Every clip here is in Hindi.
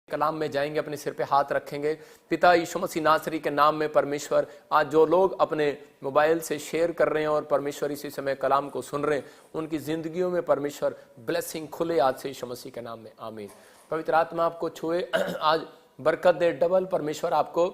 कलाम में जाएंगे, अपने सिर पे हाथ रखेंगे। पिता यीशु मसीह नासरी के नाम में परमेश्वर, आज जो लोग अपने मोबाइल से शेयर कर रहे हैं और परमेश्वर इसी समय कलाम को सुन रहे हैं, उनकी जिंदगियों में परमेश्वर ब्लेसिंग खुले आज से यीशु मसीह के नाम में, आमीन। पवित्र आत्मा आपको छुए, आज बरकत दे डबल। परमेश्वर आपको,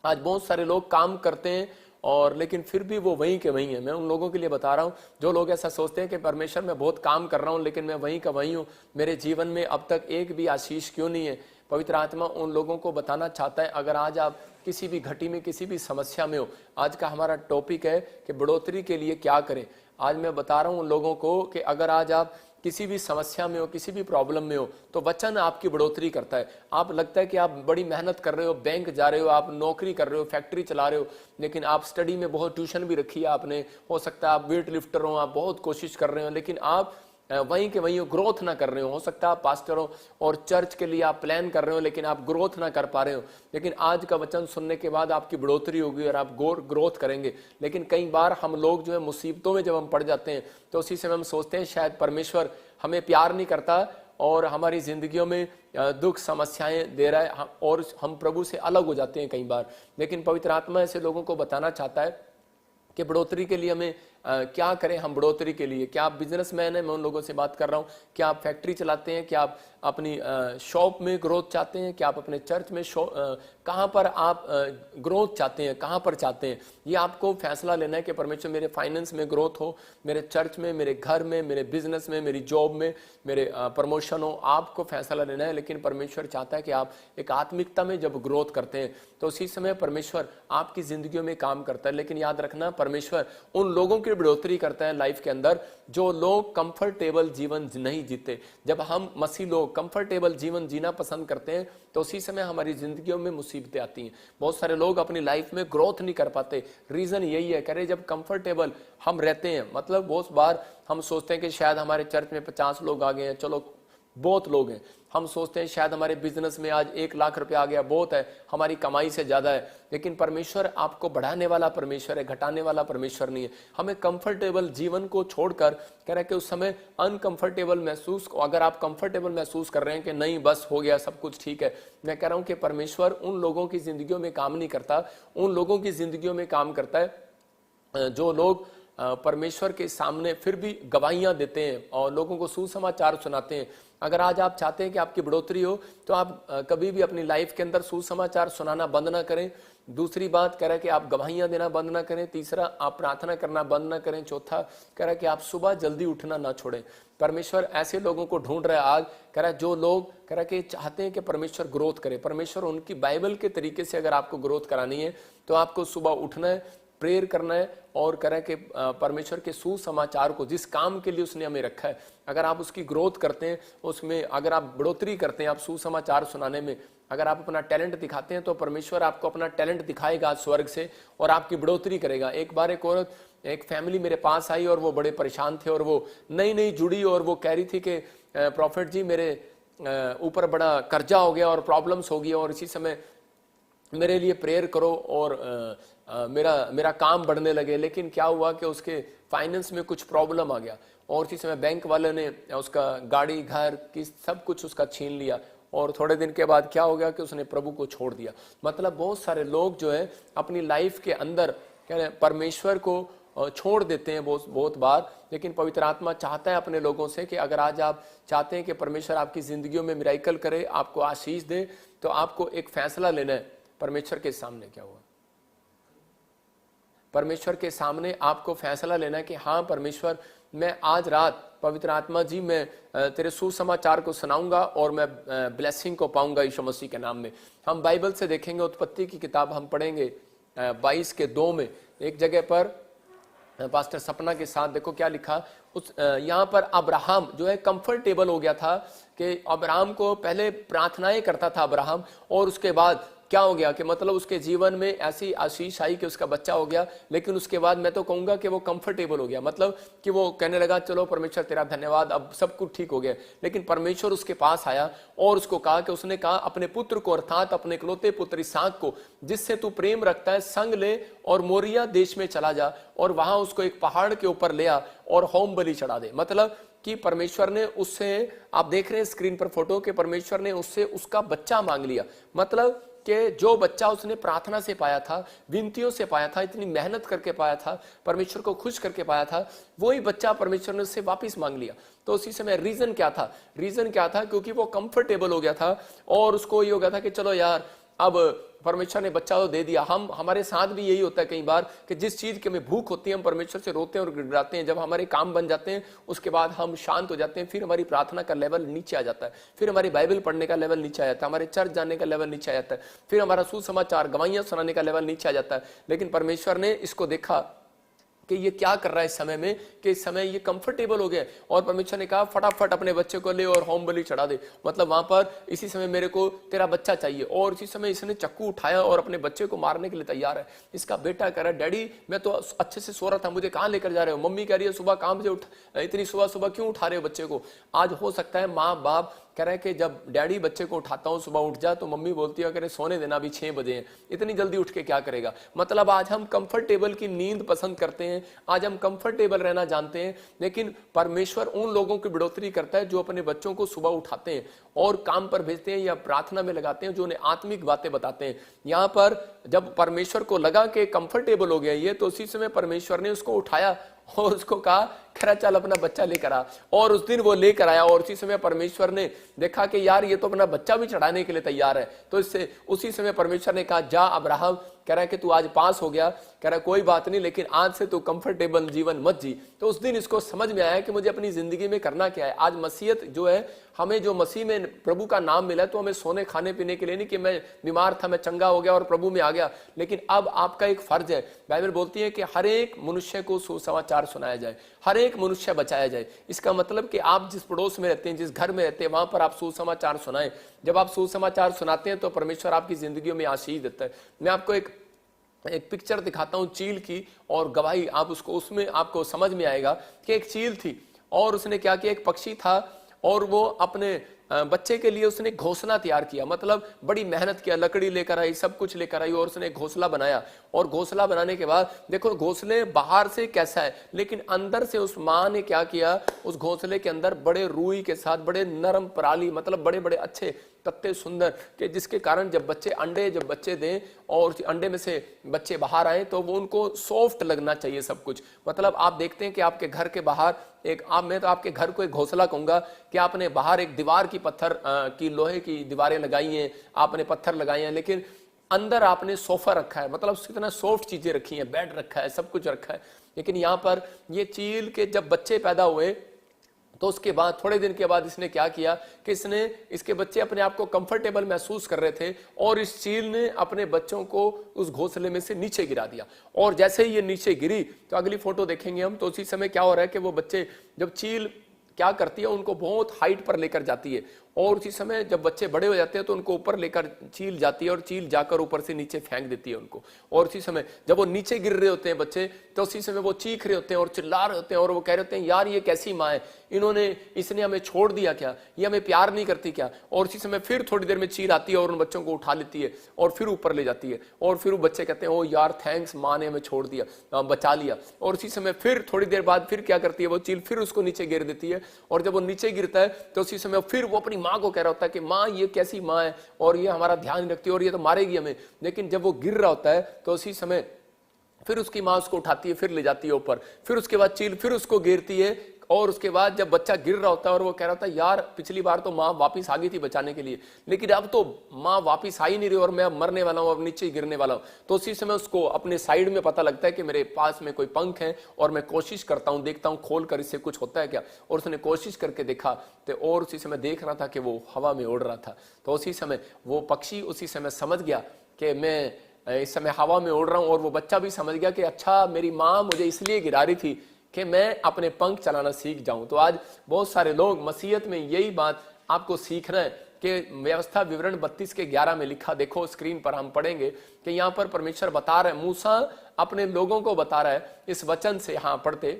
आज बहुत सारे लोग काम करते हैं और लेकिन फिर भी वो वहीं के वहीं है। मैं उन लोगों के लिए बता रहा हूँ जो लोग ऐसा सोचते हैं कि परमेश्वर मैं बहुत काम कर रहा हूँ लेकिन मैं वहीं का वहीं हूँ, मेरे जीवन में अब तक एक भी आशीष क्यों नहीं है। पवित्र आत्मा उन लोगों को बताना चाहता है, अगर आज आप किसी भी घटी में, किसी भी समस्या में हो, आज का हमारा टॉपिक है कि बढ़ोतरी के लिए क्या करें। आज मैं बता रहा हूँ उन लोगों को कि अगर आज आप किसी भी समस्या में हो, किसी भी प्रॉब्लम में हो, तो वचन आपकी बढ़ोतरी करता है। आप लगता है कि आप बड़ी मेहनत कर रहे हो, बैंक जा रहे हो, आप नौकरी कर रहे हो, फैक्ट्री चला रहे हो, लेकिन आप स्टडी में बहुत ट्यूशन भी रखी है आपने, हो सकता है आप वेट लिफ्टर हो, आप बहुत कोशिश कर रहे हो, लेकिन आप वहीं के वहीं ग्रोथ ना कर रहे हो सकता है आप पास्टर हो और चर्च के लिए आप प्लान कर रहे हो लेकिन आप ग्रोथ ना कर पा रहे हो। लेकिन आज का वचन सुनने के बाद आपकी बढ़ोतरी होगी और आप ग्रोथ करेंगे। लेकिन कई बार हम लोग जो है मुसीबतों में जब हम पड़ जाते हैं तो उसी समय हम सोचते हैं शायद परमेश्वर हमें प्यार नहीं करता और हमारी जिंदगियों में दुख समस्याएं दे रहा है और हम प्रभु से अलग हो जाते हैं कई बार। लेकिन पवित्र आत्मा ऐसे लोगों को बताना चाहता है कि बढ़ोतरी के लिए हमें क्या करें। हम बढ़ोतरी के लिए, क्या आप बिजनेसमैन हैं, मैं उन लोगों से बात कर रहा हूँ, क्या आप फैक्ट्री चलाते हैं, क्या आप अपनी शॉप में ग्रोथ चाहते हैं, क्या आप अपने चर्च में कहाँ पर आप ग्रोथ चाहते हैं, कहाँ पर चाहते हैं, ये आपको फैसला लेना है कि परमेश्वर मेरे फाइनेंस में ग्रोथ हो, मेरे चर्च में, मेरे घर में, मेरे बिजनेस में, मेरी जॉब में, मेरे प्रमोशन हो। आपको फैसला लेना है। लेकिन परमेश्वर चाहता है कि आप एक आत्मिकता में जब ग्रोथ करते हैं तो उसी समय परमेश्वर आपकी जिंदगियों में काम करता है। लेकिन याद रखना, परमेश्वर उन लोगों की बढ़ोतरी करता है लाइफ के अंदर जो लोग कंफर्टेबल जीवन नहीं जीते। जब हम मसीह लोग कंफर्टेबल जीवन जीना पसंद करते हैं तो उसी समय हमारी जिंदगियों में मुसीबतें आती हैं। बहुत सारे लोग अपनी लाइफ में ग्रोथ नहीं कर पाते। रीजन यही है, कह रहे जब कंफर्टेबल हम रहते हैं, मतलब बहुत बार हम सोचते हैं कि शायद हमारे चर्च में 50 लोग आ गए हैं, चलो बहुत लोग हैं। हम सोचते हैं शायद हमारे बिजनेस में आज 1 लाख रुपया आ गया, बहुत है, हमारी कमाई से ज्यादा है। लेकिन परमेश्वर आपको बढ़ाने वाला परमेश्वर है, घटाने वाला परमेश्वर नहीं है। हमें कंफर्टेबल जीवन को छोड़कर कह रहे कि उस समय अनकंफर्टेबल महसूस, अगर आप कंफर्टेबल महसूस कर रहे हैं कि नहीं बस हो गया सब कुछ ठीक है, मैं कह रहा हूं कि परमेश्वर उन लोगों की जिंदगियों में काम नहीं करता। उन लोगों की जिंदगियों में काम करता है जो लोग परमेश्वर के सामने फिर भी गवाहियां देते हैं और लोगों को सुसमाचार सुनाते हैं। अगर आज आप चाहते हैं कि आपकी बढ़ोतरी हो तो आप कभी भी अपनी लाइफ के अंदर सुसमाचार सुनाना बंद ना करें। दूसरी बात कह रहा है कि आप गवाहियां देना बंद ना करें। तीसरा, आप प्रार्थना करना बंद ना करें। चौथा कह रहा है कि आप सुबह जल्दी उठना ना छोड़ें। परमेश्वर ऐसे लोगों को ढूंढ रहा है आज, कह रहा है जो लोग कह रहा है कि चाहते हैं कि परमेश्वर ग्रोथ करे। परमेश्वर उनकी बाइबल के तरीके से अगर आपको ग्रोथ करानी है तो आपको सुबह उठना है, प्रेयर करना है और करें कि परमेश्वर के सुसमाचार को, जिस काम के लिए उसने हमें रखा है, अगर आप उसकी ग्रोथ करते हैं, उसमें अगर आप बढ़ोतरी करते हैं, आप सुसमाचार सुनाने में अगर आप अपना टैलेंट दिखाते हैं तो परमेश्वर आपको अपना टैलेंट दिखाएगा स्वर्ग से और आपकी बढ़ोतरी करेगा। एक बार एक औरत, एक फैमिली मेरे पास आई और वो बड़े परेशान थे और वो नई नई जुड़ी और वो कह रही थी कि प्रॉफिट जी मेरे ऊपर बड़ा कर्जा हो गया और प्रॉब्लम्स हो गई और इसी समय मेरे लिए प्रेयर करो और मेरा काम बढ़ने लगे। लेकिन क्या हुआ कि उसके फाइनेंस में कुछ प्रॉब्लम आ गया और इसी समय बैंक वाले ने उसका गाड़ी, घर की सब कुछ उसका छीन लिया और थोड़े दिन के बाद क्या हो गया कि उसने प्रभु को छोड़ दिया। मतलब बहुत सारे लोग जो है अपनी लाइफ के अंदर क्या है, परमेश्वर को छोड़ देते हैं बहुत बार। लेकिन पवित्र आत्मा चाहता है अपने लोगों से कि अगर आज आप चाहते हैं कि परमेश्वर आपकी जिंदगियों में मिराइकल करे, आपको आशीष दे, तो आपको एक फैसला लेना है। परमेश्वर के सामने क्या हुआ, परमेश्वर के सामने आपको फैसला लेना है कि हाँ परमेश्वर, मैं आज रात पवित्र आत्मा जी मैं तेरे सुसमाचार को सुनाऊंगा और मैं ब्लेसिंग को पाऊंगा यीशु मसीह के नाम में। हम बाइबल से देखेंगे, उत्पत्ति की किताब हम पढ़ेंगे 22:2 में एक जगह पर पास्टर सपना के साथ देखो क्या लिखा। उस यहाँ पर अब्राहम जो है कंफर्टेबल हो गया था कि अब्राहम को पहले प्रार्थनाएं करता था अब्राहम, और उसके बाद क्या हो गया कि मतलब उसके जीवन में ऐसी आशीष आई कि उसका बच्चा हो गया। लेकिन उसके बाद मैं तो कहूंगा कि वो कंफर्टेबल हो गया, मतलब कि वो कहने लगा चलो परमेश्वर तेरा धन्यवाद, अब सब कुछ ठीक हो गया। लेकिन परमेश्वर उसके पास आया और उसको कहा कि उसने कहा अपने पुत्र को, अर्थात अपने इकलौते पुत्र इसहाक को जिससे तू प्रेम रखता है, संग ले और मोरिया देश में चला जा और वहां उसको एक पहाड़ के ऊपर ले आ और होम बलि चढ़ा दे। मतलब कि परमेश्वर ने उससे, आप देख रहे हैं स्क्रीन पर फोटो, के परमेश्वर ने उससे उसका बच्चा मांग लिया। मतलब कि जो बच्चा उसने प्रार्थना से पाया था, विनतियों से पाया था, इतनी मेहनत करके पाया था, परमेश्वर को खुश करके पाया था, वही बच्चा परमेश्वर ने उससे वापस मांग लिया। तो उसी समय रीजन क्या था? रीजन क्या था? क्योंकि वो कंफर्टेबल हो गया था और उसको ये हो गया था कि चलो यार, अब परमेश्वर ने बच्चा तो दे दिया। हमारे साथ भी यही होता है कई बार कि जिस चीज की हमें भूख होती है हम परमेश्वर से रोते हैं और गिड़गिड़ाते हैं। जब हमारे काम बन जाते हैं उसके बाद हम शांत हो जाते हैं, फिर हमारी प्रार्थना का लेवल नीचे आ जाता है, फिर हमारी बाइबल पढ़ने का लेवल नीचे आ जाता है, हमारे चर्च जाने का लेवल नीचे आ जाता है, फिर हमारा सुसमाचार गवाहियां सुनाने का लेवल नीचे आ जाता है। लेकिन परमेश्वर ने इसको देखा कि ये क्या कर रहा है इस समय में, कि इस समय ये कंफर्टेबल हो गया, और परमेश्वर ने कहा फटाफट अपने बच्चे को ले और होम बलि चढ़ा दे। मतलब वहां पर इसी समय मेरे को तेरा बच्चा चाहिए, और इसी समय इसने चक्कू उठाया और अपने बच्चे को मारने के लिए तैयार है। इसका बेटा कह रहा है डैडी मैं तो अच्छे से सो रहा था, मुझे कहां लेकर जा रहे हो? मम्मी कह रही है सुबह काम से उठ, इतनी सुबह सुबह क्यों उठा रहे हो बच्चे को? आज हो सकता है माँ बाप कह रहे हैं कि जब डैडी बच्चे को उठाता हूं सुबह उठ जा, तो मम्मी बोलती है कि सोने देना, अभी 6 बजे हैं, इतनी जल्दी उठ के क्या करेगा? मतलब आज हम कंफर्टेबल की नींद पसंद करते हैं, आज हम कंफर्टेबल रहना जानते हैं, लेकिन परमेश्वर उन लोगों की बढ़ोतरी करता है जो अपने बच्चों को सुबह उठाते हैं और काम पर भेजते हैं या प्रार्थना में लगाते हैं, जो उन्हें आत्मिक बातें बताते हैं। यहां पर जब परमेश्वर को लगा कि कंफर्टेबल हो गया ये, तो उसी समय परमेश्वर ने उसको उठाया और उसको कहा खरा चल अपना बच्चा लेकर आ। और उस दिन वो लेकर आया, और उसी समय परमेश्वर ने देखा कि यार ये तो अपना बच्चा भी चढ़ाने के लिए तैयार है। तो इससे उसी समय परमेश्वर ने कहा जा अब्राहम, कह रहा है कि तू आज पास हो गया, कह रहा है कोई बात नहीं, लेकिन आज से तू कंफर्टेबल जीवन मत जी। तो उस दिन इसको समझ में आया कि मुझे अपनी जिंदगी में करना क्या है। आज मसीहत जो है, हमें जो मसीह में प्रभु का नाम मिला है, तो हमें सोने खाने पीने के लिए नहीं कि मैं बीमार था मैं चंगा हो गया और प्रभु में आ गया, लेकिन अब आपका एक फर्ज है। बाइबल बोलती है कि हर एक मनुष्य को सुसमाचार सुनाया जाए, हर एक मनुष्य बचाया जाए। इसका मतलब कि आप जिस पड़ोस में रहते हैं, जिस घर में रहते हैं, वहां पर आप सुसमाचार सुनाएं। जब आप सुसमाचार सुनाते हैं तो परमेश्वर आपकी जिंदगी में आशीष देता है। मैं आपको एक पिक्चर दिखाता हूं चील की और गवाही, आप उसको उसमें आपको समझ में आएगा कि एक चील थी और उसने क्या किया, एक पक्षी था और वो अपने बच्चे के लिए उसने घोंसला तैयार किया। मतलब बड़ी मेहनत किया, लकड़ी लेकर आई, सब कुछ लेकर आई और उसने घोंसला बनाया। और घोंसला बनाने के बाद देखो घोंसले बाहर से कैसा है, लेकिन अंदर से उस माँ ने क्या किया, उस घोंसले के अंदर बड़े रूई के साथ बड़े नरम पराली, मतलब बड़े बड़े अच्छे पत्ते सुंदर, कि जिसके कारण जब बच्चे दें और अंडे में से बच्चे बाहर आए तो वो उनको सॉफ्ट लगना चाहिए सब कुछ। मतलब आप देखते हैं कि आपके घर के बाहर मैं तो आपके घर को एक घोंसला कहूंगा कि आपने बाहर एक दीवार की पत्थर की लोहे की दीवारें लगाई हैं, आपने पत्थर लगाए हैं, लेकिन अंदर आपने सोफा रखा है, मतलब कितना सॉफ्ट चीजें रखी हैं, बेड रखा है, सब कुछ रखा है। लेकिन यहाँ पर ये चील के जब बच्चे पैदा हुए तो उसके बाद थोड़े दिन के बाद इसने क्या किया कि इसके बच्चे अपने आप को कंफर्टेबल महसूस कर रहे थे और इस चील ने अपने बच्चों को उस घोंसले में से नीचे गिरा दिया। और जैसे ही ये नीचे गिरी तो अगली फोटो देखेंगे हम, तो उसी समय क्या हो रहा है कि वो बच्चे, जब चील क्या करती है, उनको बहुत हाइट पर लेकर जाती है और उसी समय जब बच्चे बड़े हो जाते हैं तो उनको ऊपर लेकर चील जाती है और चील जाकर ऊपर से नीचे फेंक देती है उनको। और उसी समय जब वो नीचे गिर रहे होते हैं बच्चे, तो उसी समय वो चीख रहे होते हैं और चिल्ला रहे होते हैं और वो कह रहे होते हैं यार ये कैसी माँ है, इसने हमें छोड़ दिया क्या, ये हमें प्यार नहीं करती क्या। और उसी समय फिर थोड़ी देर में चील आती है और उन बच्चों को उठा लेती है और फिर ऊपर ले जाती है और फिर वो बच्चे कहते हैं ओ यार थैंक्स, माँ ने हमें छोड़ दिया, बचा लिया। और उसी समय फिर थोड़ी देर बाद फिर क्या करती है वो चील, फिर उसको नीचे गिर देती है और जब वो नीचे गिरता है तो उसी समय फिर वो अपनी माँ को कह रहा होता है कि माँ ये कैसी माँ है और ये हमारा ध्यान नहीं रखती और ये तो मारेगी हमें। लेकिन जब वो गिर रहा होता है तो उसी समय फिर उसकी माँ उसको उठाती है, फिर ले जाती है ऊपर, फिर उसके बाद चील फिर उसको गिरती है और उसके बाद जब बच्चा गिर रहा होता है और वो कह रहा था यार पिछली बार तो माँ वापिस आ गई थी बचाने के लिए, लेकिन अब तो माँ वापिस आ ही नहीं रही और मैं अब मरने वाला हूँ, अब नीचे ही गिरने वाला हूँ। तो उसी समय उसको अपने साइड में पता लगता है कि मेरे पास में कोई पंख है और मैं कोशिश करता हूँ, देखता हूँ खोल कर इससे कुछ होता है क्या। और उसने कोशिश करके देखा तो और उसी समय देख रहा था कि वो हवा में उड़ रहा था। तो उसी समय वो पक्षी उसी समय समझ गया कि मैं इस समय हवा में उड़ रहा हूँ और वो बच्चा भी समझ गया कि अच्छा मेरी माँ मुझे इसलिए गिरा रही थी कि मैं अपने पंख चलाना सीख जाऊं। तो आज बहुत सारे लोग मसीहत में यही बात आपको सीखना है कि व्यवस्था विवरण 32:11 में लिखा, देखो स्क्रीन पर हम पढ़ेंगे कि यहाँ पर परमेश्वर बता रहे हैं, मूसा अपने लोगों को बता रहा है इस वचन से। हाँ पढ़ते,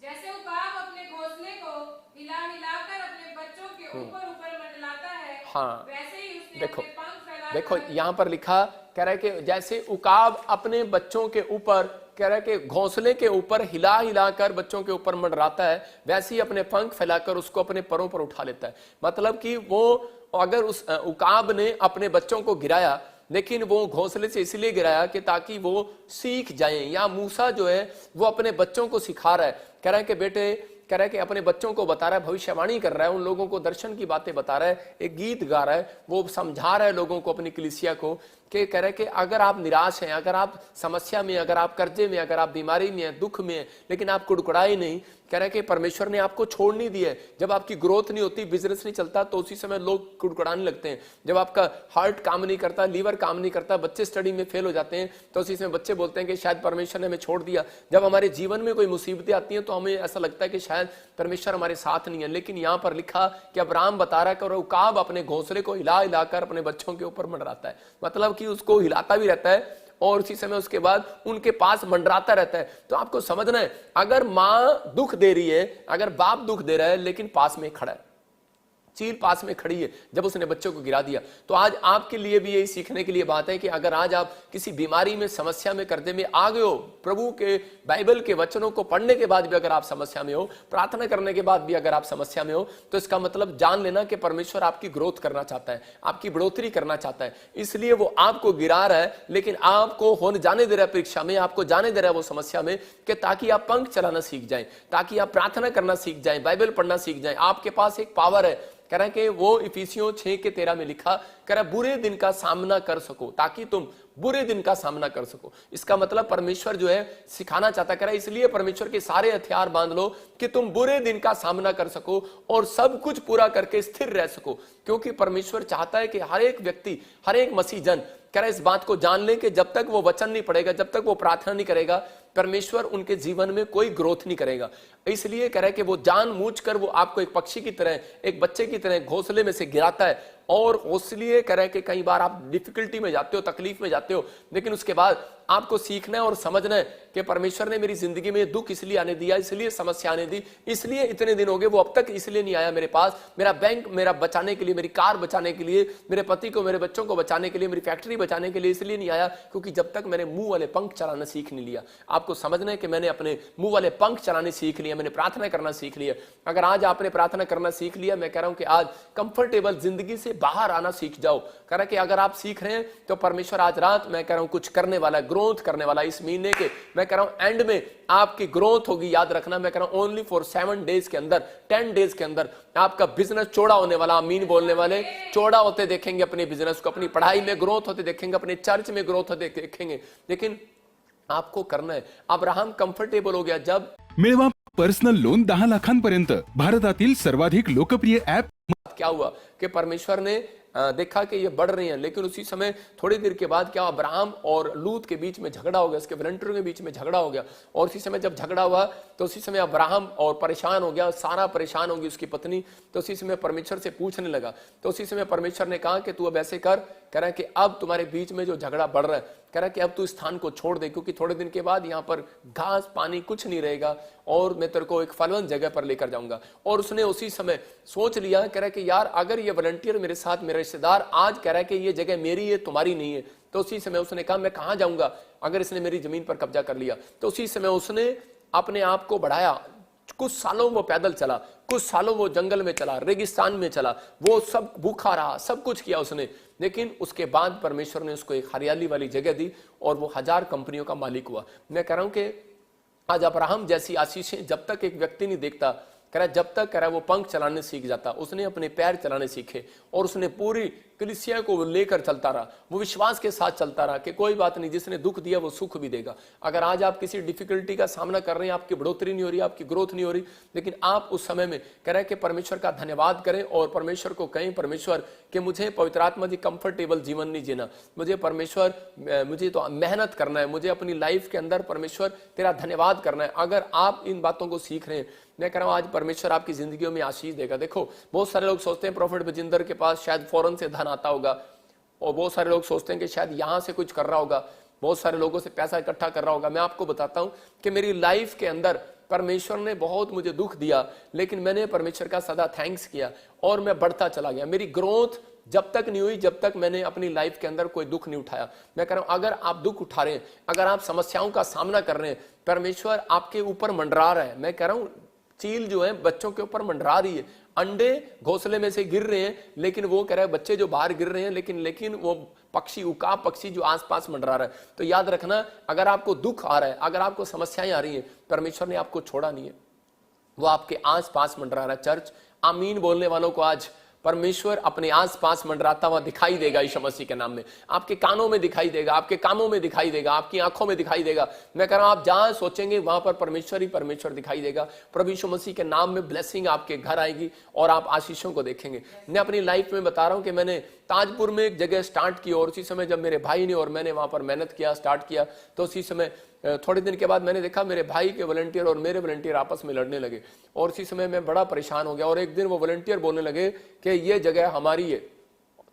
जैसे उकाब अपने घोंसले को हिला मिलाकर अपने बच्चों के ऊपर ऊपर मंडलाता है, हाँ वैसे ही उसने देखो अपने पंख फैलाकर देखो यहाँ पर लिखा, कह रहा है कि जैसे उकाब अपने बच्चों के ऊपर कह रहा है कि घोंसले के ऊपर हिला हिलाकर बच्चों के ऊपर मंडराता है, वैसे ही अपने पंख फैलाकर उसको अपने परों पर उठा लेता है। मतलब कि वो अगर उस उकाब ने अपने बच्चों को गिराया, लेकिन वो घोंसले से इसलिए गिराया कि ताकि वो सीख जाएं। या मूसा जो है वो अपने बच्चों को सिखा रहा है, कह रहा है कि बेटे, कह रहा है कि अपने बच्चों को बता रहा है, भविष्यवाणी कर रहा है, उन लोगों को दर्शन की बातें बता रहा है, एक गीत गा रहा है, वो समझा रहा है लोगों को, अपनी कलीसिया को, कि कह रहा है कि अगर आप निराश हैं, अगर आप समस्या में, अगर आप कर्जे में, अगर आप बीमारी में हैं, दुख में हैं, लेकिन आप कुड़कुड़ाए नहीं, कह रहा है कि परमेश्वर ने आपको छोड़ नहीं दिया है। जब आपकी ग्रोथ नहीं होती, बिजनेस नहीं चलता, तो उसी समय लोग कुड़कुड़ाने लगते हैं। जब आपका हार्ट काम नहीं करता, लीवर काम नहीं करता, बच्चे स्टडी में फेल हो जाते हैं, तो उसी समय बच्चे बोलते हैं कि शायद परमेश्वर ने हमें छोड़ दिया। जब हमारे जीवन में कोई मुसीबतें आती हैं तो हमें ऐसा लगता है कि शायद परमेश्वर हमारे साथ नहीं है। लेकिन यहाँ पर लिखा कि अब्राहम बता रहा है कि उकाब अपने घोंसले को हिला हिलाकर अपने बच्चों के ऊपर मंडराता है, मतलब कि उसको हिलाता भी रहता है और उसी समय उसके बाद उनके पास मंडराता रहता है। तो आपको समझना है, अगर मां दुख दे रही है, अगर बाप दुख दे रहा है, लेकिन पास में खड़ा है, चील पास में खड़ी है, जब उसने बच्चों को गिरा दिया। तो आज आपके लिए भी यही सीखने के लिए बात है कि अगर आज आप किसी बीमारी में, समस्या में, कर्जे में आ गए हो, प्रभु के बाइबल के वचनों को पढ़ने के बाद भी अगर आप समस्या में हो, प्रार्थना करने के बाद भी अगर आप समस्या में हो, तो इसका मतलब जान लेना कि परमेश्वर आपकी ग्रोथ करना चाहता है, आपकी बढ़ोतरी करना चाहता है। इसलिए वो आपको गिरा रहा है, लेकिन आपको होने जाने दे रहा है परीक्षा में, आपको जाने दे रहा है वो समस्या में, कि ताकि आप पंख चलाना सीख जाएं, ताकि आप प्रार्थना करना सीख जाएं, बाइबल पढ़ना सीख जाएं। आपके पास एक पावर है, कह रहा है कि वो इफिसियों 6:13 में लिखा, कह रहा है बुरे दिन का सामना कर सको, ताकि तुम बुरे दिन का सामना कर सको। इसका मतलब परमेश्वर जो है सिखाना चाहता है, कह रहा है इसलिए परमेश्वर के सारे हथियार बांध लो कि तुम बुरे दिन का सामना कर सको और सब कुछ पूरा करके स्थिर रह सको। क्योंकि परमेश्वर चाहता है कि हर एक व्यक्ति, हर एक मसीह जन, कह रहा है इस बात को जान ले कि जब तक वो वचन नहीं पढ़ेगा, जब तक वो प्रार्थना नहीं करेगा, परमेश्वर उनके जीवन में कोई ग्रोथ नहीं करेगा। इसलिए कह रहा है कि वो जानबूझकर वो आपको एक पक्षी की तरह, एक बच्चे की तरह घोंसले में से गिराता है। और इसलिए कह रहा है कि कई बार आप डिफिकल्टी में जाते हो, तकलीफ में जाते हो, लेकिन उसके बाद आपको सीखना है और समझना है कि परमेश्वर ने मेरी जिंदगी में दुख इसलिए आने दिया, इसलिए समस्या आने दी, इसलिए इतने दिन हो गए, वो अब तक इसलिए नहीं आया मेरे पास, मेरा बैंक मेरा बचाने के लिए, मेरी कार बचाने के लिए, मेरे पति को, मेरे बच्चों को बचाने के लिए, मेरी फैक्ट्री बचाने के लिए इसलिए नहीं आया, क्योंकि जब तक मैंने मुंह वाले पंख चलाना सीख नहीं लिया। आपको समझना है कि मैंने अपने मुंह वाले पंख चलाने सीख लिया, मैंने प्रार्थना करना सीख लिया। अगर आज आपने प्रार्थना करना सीख लिया, मैं कह रहा हूं कि आज कंफर्टेबल जिंदगी से बाहर आना सीख जाओ। कह रहा कि अगर आप सीख रहे हैं तो परमेश्वर आज रात, मैं कह रहा हूं, कुछ करने वाला, ग्रोथ करने वाला। इस महीने के, मैं कह रहा हूं, एंड में आपकी ग्रोथ होगी। याद रखना, मैं कह रहा हूं ओनली फॉर 7 डेज के अंदर, 10 डेज के अंदर आपका बिजनेस चौड़ा होने वाला। आमीन बोलने वाले चौड़ा होते देखेंगे अपने बिजनेस को, अपनी पढ़ाई में ग्रोथ होते देखेंगे, अपने चर्च में ग्रोथ होते देखेंगे। लेकिन आपको करना है। अब्राहम कंफर्टेबल हो गया जब मिळवा पर्सनल लोन 10 लाखांपर्यंत, भारतातील सर्वाधिक लोकप्रिय ऍप। क्या हुआ कि परमेश्वर ने देखा कि ये बढ़ रही हैं, लेकिन उसी समय थोड़ी देर के बाद क्या, अब्राहम और लूत के बीच में झगड़ा हो गया, उसके वॉलंटियरों के बीच में झगड़ा हो गया। और उसी समय जब झगड़ा हुआ तो उसी समय अब्राहम और परेशान हो गया, सारा परेशान होगी उसकी पत्नी। तो उसी समय परमेश्वर से पूछने लगा, तो उसी समय परमेश्वर ने कहा कि तू अब ऐसे कर, कह रहा है कि अब तुम्हारे बीच में जो झगड़ा बढ़ रहा है, कह रहा है कि अब तू स्थान को छोड़ दे, क्योंकि थोड़े दिन के बाद यहाँ पर घास पानी कुछ नहीं रहेगा और मैं तेरे को एक फलवंत जगह पर लेकर जाऊंगा। और उसने उसी समय सोच लिया, कह रहा है कि यार अगर ये वॉलंटियर मेरे साथ, मेरे रिश्तेदार आज कह रहा है कि ये जगह मेरी है, तुम्हारी नहीं है, तो उसी समय उसने कहा मैं कहां जाऊंगा अगर इसने मेरी जमीन पर कब्जा कर लिया। तो उसी समय उसने अपने आप को बढ़ाया। कुछ सालों वो पैदल चला, कुछ सालों वो जंगल में चला, रेगिस्तान में चला, वो सब भूखा रहा, सब कुछ किया उसने। लेकिन उसके बाद परमेश्वर ने उसको एक हरियाली वाली जगह दी और वो 1000 कंपनियों का मालिक हुआ। मैं कह रहा हूं कि आज अब्राहम जैसी आशीषें जब तक एक व्यक्ति नहीं देखता, कह रहा जब तक, कह रहा वो पंख चलाने सीख जाता, उसने अपने पैर चलाने सीखे और उसने पूरी कलीसिया को लेकर चलता रहा, वो विश्वास के साथ चलता रहा कि कोई बात नहीं, जिसने दुख दिया वो सुख भी देगा। अगर आज आप किसी डिफिकल्टी का सामना कर रहे हैं, आपकी बढ़ोतरी नहीं हो रही, आपकी ग्रोथ नहीं हो रही, लेकिन आप उस समय में कह रहे हैं कि परमेश्वर का धन्यवाद करें और परमेश्वर को कहें, परमेश्वर कि मुझे पवित्र आत्मा जी कंफर्टेबल जीवन नहीं जीना, मुझे परमेश्वर, मुझे तो मेहनत करना है, मुझे अपनी लाइफ के अंदर परमेश्वर तेरा धन्यवाद करना है। अगर आप इन बातों को सीख रहे हैं, मैं कह रहा हूं आज परमेश्वर आपकी जिंदगियों में आशीष देगा। देखो बहुत सारे लोग सोचते हैं प्रॉफिट बजिंदर के पास शायद फौरन से धन आता होगा, और बहुत सारे लोग सोचते हैं कि शायद यहां से कुछ कर रहा होगा, बहुत सारे लोगों से पैसा इकट्ठा कर रहा होगा। मैं आपको बताता हूं कि मेरी लाइफ के अंदर परमेश्वर ने बहुत मुझे दुख दिया, लेकिन मैंने परमेश्वर का सदा थैंक्स किया और मैं बढ़ता चला गया। मेरी ग्रोथ जब तक नहीं हुई जब तक मैंने अपनी लाइफ के अंदर कोई दुख नहीं उठाया। मैं कह रहा हूं अगर आप दुख उठा रहे हैं, अगर आप समस्याओं का सामना कर रहे हैं, परमेश्वर आपके ऊपर मंडरा रहा है। मैं कह रहा हूं चील जो है बच्चों के ऊपर मंडरा रही है, अंडे घोंसले में से गिर रहे हैं, लेकिन वो कह रहा है बच्चे जो बाहर गिर रहे हैं, लेकिन वो पक्षी, उकाब पक्षी जो आसपास मंडरा रहा है। तो याद रखना, अगर आपको दुख आ रहा है, अगर आपको समस्याएं आ रही हैं, परमेश्वर ने आपको छोड़ा नहीं है, वो आपके आसपास मंडरा रहा है। चर्च, आमीन बोलने वालों को आज परमेश्वर अपने आसपास मंडराता हुआ दिखाई देगा यीशु मसीह के नाम में। आपके कानों में दिखाई देगा, आपके कानों में दिखाई देगा, आपकी आंखों में दिखाई देगा। मैं कह रहा हूं आप जहां सोचेंगे वहां पर परमेश्वर ही परमेश्वर दिखाई देगा। प्रभु यीशु मसीह के नाम में ब्लेसिंग आपके घर आएगी और आप आशीषों को देखेंगे। मैं अपनी लाइफ में बता रहा हूं कि मैंने ताजपुर में एक जगह स्टार्ट की और उसी समय जब मेरे भाई ने और मैंने वहां पर मेहनत किया, स्टार्ट किया, तो उसी समय थोड़े दिन के बाद मैंने देखा मेरे भाई के वॉलंटियर और मेरे वॉलंटियर आपस में लड़ने लगे और उसी समय मैं बड़ा परेशान हो गया। और एक दिन वो वॉलंटियर बोलने लगे कि ये जगह हमारी है,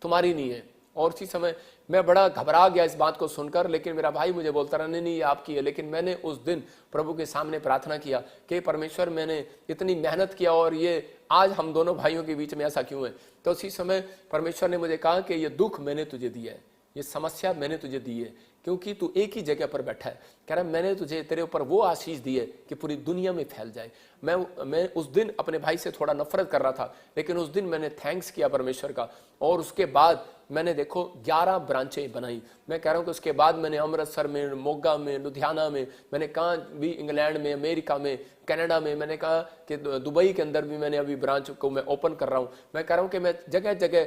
तुम्हारी नहीं है। और उसी समय मैं बड़ा घबरा गया इस बात को सुनकर, लेकिन मेरा भाई मुझे बोलता रहा नहीं ये आपकी है। लेकिन मैंने उस दिन प्रभु के सामने प्रार्थना किया कि परमेश्वर मैंने इतनी मेहनत किया और ये आज हम दोनों भाइयों के बीच में ऐसा क्यों है। तो उसी समय परमेश्वर ने मुझे कहा कि ये दुख मैंने तुझे दिया है, ये समस्या मैंने तुझे दी है, क्योंकि तू एक ही जगह पर बैठा है। कह रहा मैंने तुझे तेरे ऊपर वो आशीष दी है कि पूरी दुनिया में फैल जाए। मैं उस दिन अपने भाई से थोड़ा नफरत कर रहा था, लेकिन उस दिन मैंने थैंक्स किया परमेश्वर का और उसके बाद मैंने देखो 11 ब्रांचें बनाई। मैं कह रहा हूं कि उसके बाद मैंने अमृतसर में, मोगा में, लुधियाना में, मैंने कहा भी इंग्लैंड में, अमेरिका में, कनाडा में, मैंने कहा कि दुबई के अंदर भी मैंने अभी ब्रांच को मैं ओपन कर रहा हूं। मैं कह रहा हूं कि मैं जगह जगह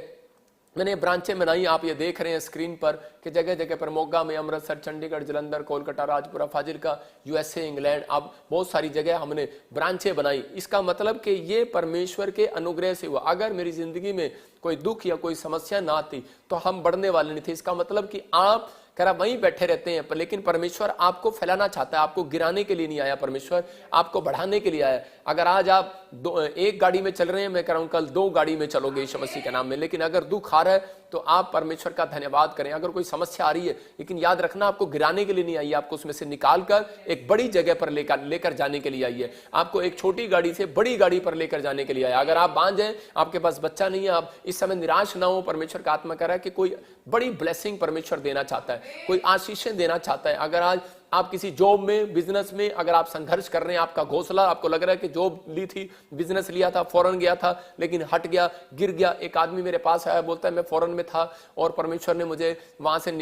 मैंने ब्रांचें बनाई। आप ये देख रहे हैं स्क्रीन पर कि जगह जगह पर मोगा में, अमृतसर, चंडीगढ़, जलंधर, कोलकाता, राजपुरा, फाजिलका, यूएसए, इंग्लैंड, अब बहुत सारी जगह हमने ब्रांचें बनाई। इसका मतलब कि ये परमेश्वर के अनुग्रह से हुआ। अगर मेरी जिंदगी में कोई दुख या कोई समस्या ना आती तो हम बढ़ने वाले नहीं थे। इसका मतलब कि आप कह रहा वहीं बैठे रहते हैं, लेकिन परमेश्वर आपको फैलाना चाहता है। आपको गिराने के लिए नहीं आया परमेश्वर, आपको बढ़ाने के लिए आया। अगर आज आप एक गाड़ी में चल रहे हैं, मैं कह रहा हूं कल 2 गाड़ी में चलोगे यीशु मसीह के नाम में। लेकिन अगर दुख आ रहा है तो आप परमेश्वर का धन्यवाद करें। अगर कोई समस्या आ रही है, लेकिन याद रखना आपको गिराने के लिए नहीं आई है, आपको उसमें से निकालकर एक बड़ी जगह पर लेकर जाने के लिए आई है। आपको एक छोटी गाड़ी से बड़ी गाड़ी पर लेकर जाने के लिए आया। अगर आप बांझ हैं, आपके पास बच्चा नहीं है, आप इस समय निराश ना हो। परमेश्वर का आत्मा कह रहा है कि कोई बड़ी ब्लेसिंग परमेश्वर देना चाहता है, कोई आशीषें देना चाहता है। अगर आज आप किसी जॉब में, बिजनेस में अगर आप संघर्ष कर रहे हैं, आपका घोंसला, आपको लग रहा है कि जॉब ली थी, बिजनेस लिया था, फॉरेन गया था, लेकिन हट गया, गिर गया। एक आदमी मेरे पास आया, बोलता है मैं फॉरेन में था और परमेश्वर ने मुझे वहां से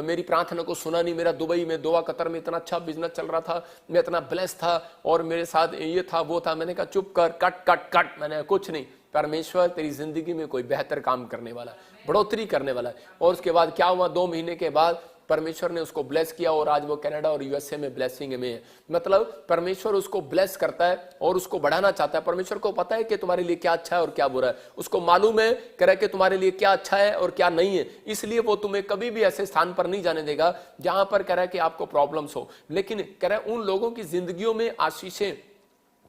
मेरी प्रार्थना को सुना नहीं। मेरा दुबई में, दोहा, कतर में इतना अच्छा बिजनेस चल रहा था, मैं इतना ब्लेस था और मेरे साथ ये था वो था। मैंने कहा चुप कर, कट कट कट। मैंने कुछ नहीं, परमेश्वर तेरी जिंदगी में कोई बेहतर काम करने वाला है, बढ़ोतरी करने वाला है। और उसके बाद क्या हुआ, 2 महीने के बाद परमेश्वर ने उसको ब्लेस किया और आज वो कनाडा और यूएसए में ब्लेसिंग में है। मतलब परमेश्वर उसको ब्लेस करता है और उसको बढ़ाना चाहता है। परमेश्वर को पता है कि तुम्हारे लिए क्या अच्छा है और क्या बुरा है, उसको मालूम है कह रहा है कि तुम्हारे लिए क्या अच्छा है और क्या नहीं है। इसलिए वो तुम्हें कभी भी ऐसे स्थान पर नहीं जाने देगा जहां पर कह रहा है कि आपको प्रॉब्लम्स हो। लेकिन कह रहा है उन लोगों की जिंदगियों में आशीषें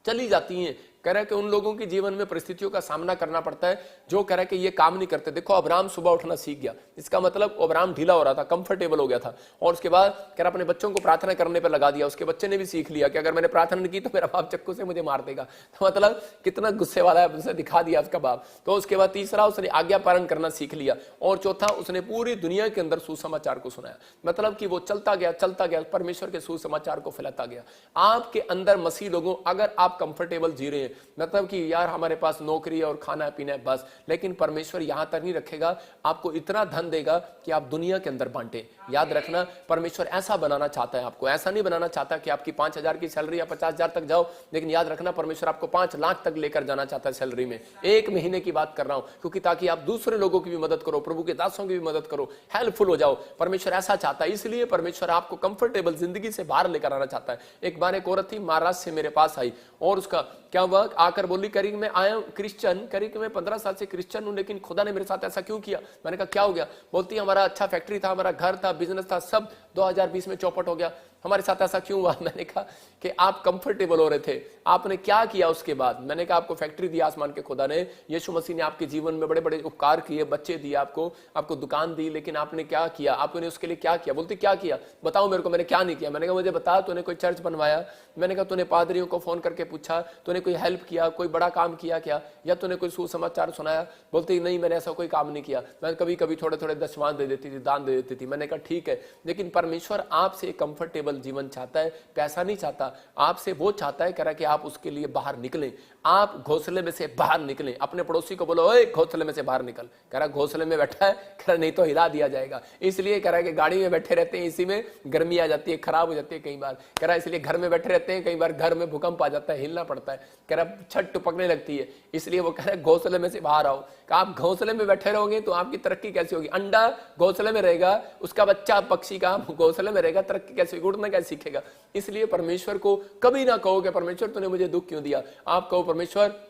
चली जाती हैं। कह रहा है कि उन लोगों के जीवन में परिस्थितियों का सामना करना पड़ता है जो कह रहा है कि ये काम नहीं करते। देखो अब्राहम सुबह उठना सीख गया, इसका मतलब अब्राहम ढीला हो रहा था, कंफर्टेबल हो गया था। और उसके बाद कह रहा अपने बच्चों को प्रार्थना करने पर लगा दिया। उसके बच्चे ने भी सीख लिया कि अगर मैंने प्रार्थना नहीं की तो मेरा बाप चक्कू से मुझे मार देगा। तो मतलब कितना गुस्से वाला है, उसे दिखा दिया उसका बाप। तो उसके बाद तीसरा, उसने आज्ञा पालन करना सीख लिया। और चौथा, उसने पूरी दुनिया के अंदर सुसमाचार को सुनाया। मतलब कि वो चलता गया, परमेश्वर के सुसमाचार को फैलाता गया। आपके अंदर मसीह लोगों, अगर आप कंफर्टेबल जी रहे हैं, मतलब कि यार हमारे पास नौकरी और खाना पीना है बस, लेकिन परमेश्वर यहां तक नहीं रखेगा, आपको इतना धन देगा कि आप दुनिया के अंदर बांटे। याद रखना, परमेश्वर ऐसा बनाना चाहता है आपको, ऐसा नहीं बनाना चाहता कि आपकी 5,000 की सैलरी या 50,000 तक जाओ। लेकिन याद रखना, परमेश्वर आपको 5 लाख तक लेकर जाना चाहता है सैलरी में। 1 महीने की बात कर रहा हूं, क्योंकि ताकि आप दूसरे लोगों की भी मदद करो, प्रभु के दासों की भी मदद करो, हेल्पफुल हो जाओ। परमेश्वर ऐसा चाहता है, इसलिए परमेश्वर आपको कंफर्टेबल जिंदगी से बाहर लेकर आना चाहता है। एक बार एक औरत थी, महाराष्ट्र से मेरे पास आई और उसका क्या हुआ, आकर बोली करी मैं आया क्रिश्चियन, करी कि मैं 15 साल से क्रिश्चियन हूं, लेकिन खुदा ने मेरे साथ ऐसा क्यों किया। मैंने कहा क्या हो गया। बोलती हमारा अच्छा फैक्ट्री था, हमारा घर था, बिजनेस था, सब 2020 में चौपट हो गया। हमारे साथ ऐसा क्यों हुआ? मैंने कहा कि आप कंफर्टेबल हो रहे थे, आपने क्या किया उसके बाद? मैंने कहा आपको फैक्ट्री दी आसमान के खुदा ने, यीशु मसीह ने आपके जीवन में बड़े बड़े उपकार किए, बच्चे दिए आपको दुकान दी, लेकिन आपने क्या किया? आपने उसके लिए क्या किया? बोलते क्या किया? बताओ मेरे को, मैंने क्या नहीं किया? मैंने कहा मुझे बता, तूने कोई चर्च बनवाया? मैंने कहा तूने पादरियों को फोन करके पूछा? तूने कोई हेल्प किया? कोई बड़ा काम किया क्या? या तूने कोई सुसमाचार सुनाया? बोलते नहीं, मैंने ऐसा कोई काम नहीं किया, मैं कभी कभी थोड़े थोड़े दशवां दे देती थी, दान दे देती थी। मैंने कहा ठीक है, लेकिन परमेश्वर आपसे कंफर्टेबल जीवन चाहता है, पैसा नहीं चाहता आपसे। वो चाहता है कह रहा कि आप उसके लिए बाहर निकलें, आप घोंसले में से बाहर निकलें। अपने पड़ोसी को बोलो ओए घोंसले में से बाहर निकल। कह रहा घोंसले में बैठा है, कह रहा नहीं तो हिला दिया जाएगा। इसलिए कह रहा है कि गाड़ी में बैठे रहते हैं, इसी में गर्मी आ जाती है, खराब हो जाती है कई बार। कह रहा है इसलिए घर में बैठे रहते हैं, कई बार घर में भूकंप आ जाता है, हिलना पड़ता है। कह रहा छत टपकने लगती है, इसलिए वो कह रहा है घोंसले में से बाहर आओ। आप घोंसले में बैठे रहोगे तो आपकी तरक्की कैसे होगी? अंडा घोंसले में रहेगा, उसका बच्चा पक्षी का घोंसले में रहेगा, तरक्की कैसे होगी? उड़ना कैसे सीखेगा? इसलिए परमेश्वर को कभी ना कहो कि परमेश्वर तूने मुझे दुख क्यों दिया। आप कहो परमेश्वर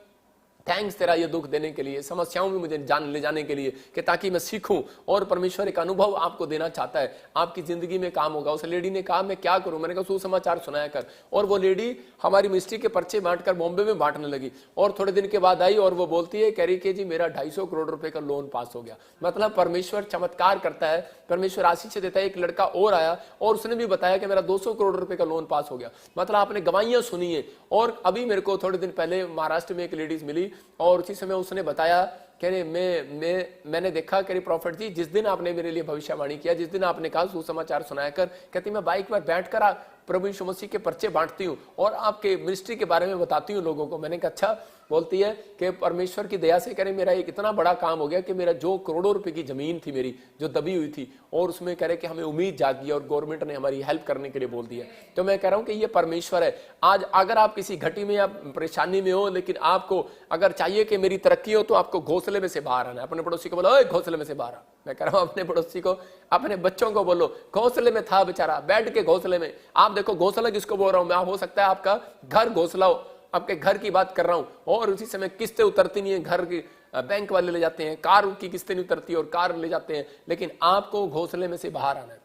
थैंक्स तेरा ये दुख देने के लिए, समस्याओं में मुझे ले जाने के लिए, कि ताकि मैं सीखूं। और परमेश्वर एक अनुभव आपको देना चाहता है, आपकी जिंदगी में काम होगा। उस लेडी ने कहा मैं क्या करूं? मैंने कहा सुसमाचार सुनाया कर। और वो लेडी हमारी मिनिस्ट्री के पर्चे बांटकर बॉम्बे में बांटने लगी। और थोड़े दिन के बाद आई और वो बोलती है, कह रही कि जी मेरा 250 करोड़ रुपए का लोन पास हो गया। मतलब परमेश्वर चमत्कार करता है, परमेश्वर आशीष देता है। एक लड़का और आया और उसने भी बताया कि मेरा 200 करोड़ रुपए का लोन पास हो गया। मतलब आपने गवाहियां सुनी है। और अभी मेरे को थोड़े दिन पहले महाराष्ट्र में एक लेडीज मिली और उसी समय उसने बताया, कह रहे मैंने देखा, कह रही प्रॉफिट जी जिस दिन आपने मेरे लिए भविष्यवाणी किया, जिस दिन आपने कहा सुसमाचार सुनाया कर, कहती मैं बाइक पर बैठकर प्रभु यीशु मसीह के पर्चे बांटती हूँ और आपके मिनिस्ट्री के बारे में बताती हूँ लोगों को। मैंने कहा अच्छा। बोलती है कि परमेश्वर की दया से कह रहे मेरा एक इतना बड़ा काम हो गया कि मेरा जो करोड़ों रुपए की जमीन थी मेरी जो दबी हुई थी, और उसमें कह रहे कि हमें उम्मीद जागी और गवर्नमेंट ने हमारी हेल्प करने के लिए बोल दिया। तो मैं कह रहा हूं कि ये परमेश्वर है। आज अगर आप किसी घटी में या परेशानी में हो, लेकिन आपको अगर चाहिए कि मेरी तरक्की हो, तो आपको घोंसले में से बाहर आना है। अपने पड़ोसी को बोलो ओए घोंसले में से बाहर आ। मैं कह रहा हूं अपने पड़ोसी को, अपने बच्चों को बोलो, घोंसले में था बेचारा, बैठ के घोंसले में। आप देखो घोंसला किसको बोल रहा हूं मैं, हो सकता है आपका घर घोंसला हो, आपके घर की बात कर रहा हूं। और उसी समय किस्तें उतरती नहीं है, घर की बैंक वाले ले जाते हैं, कार की किस्तें नहीं उतरती और कार ले जाते हैं, लेकिन आपको घोंसले में से बाहर आना है।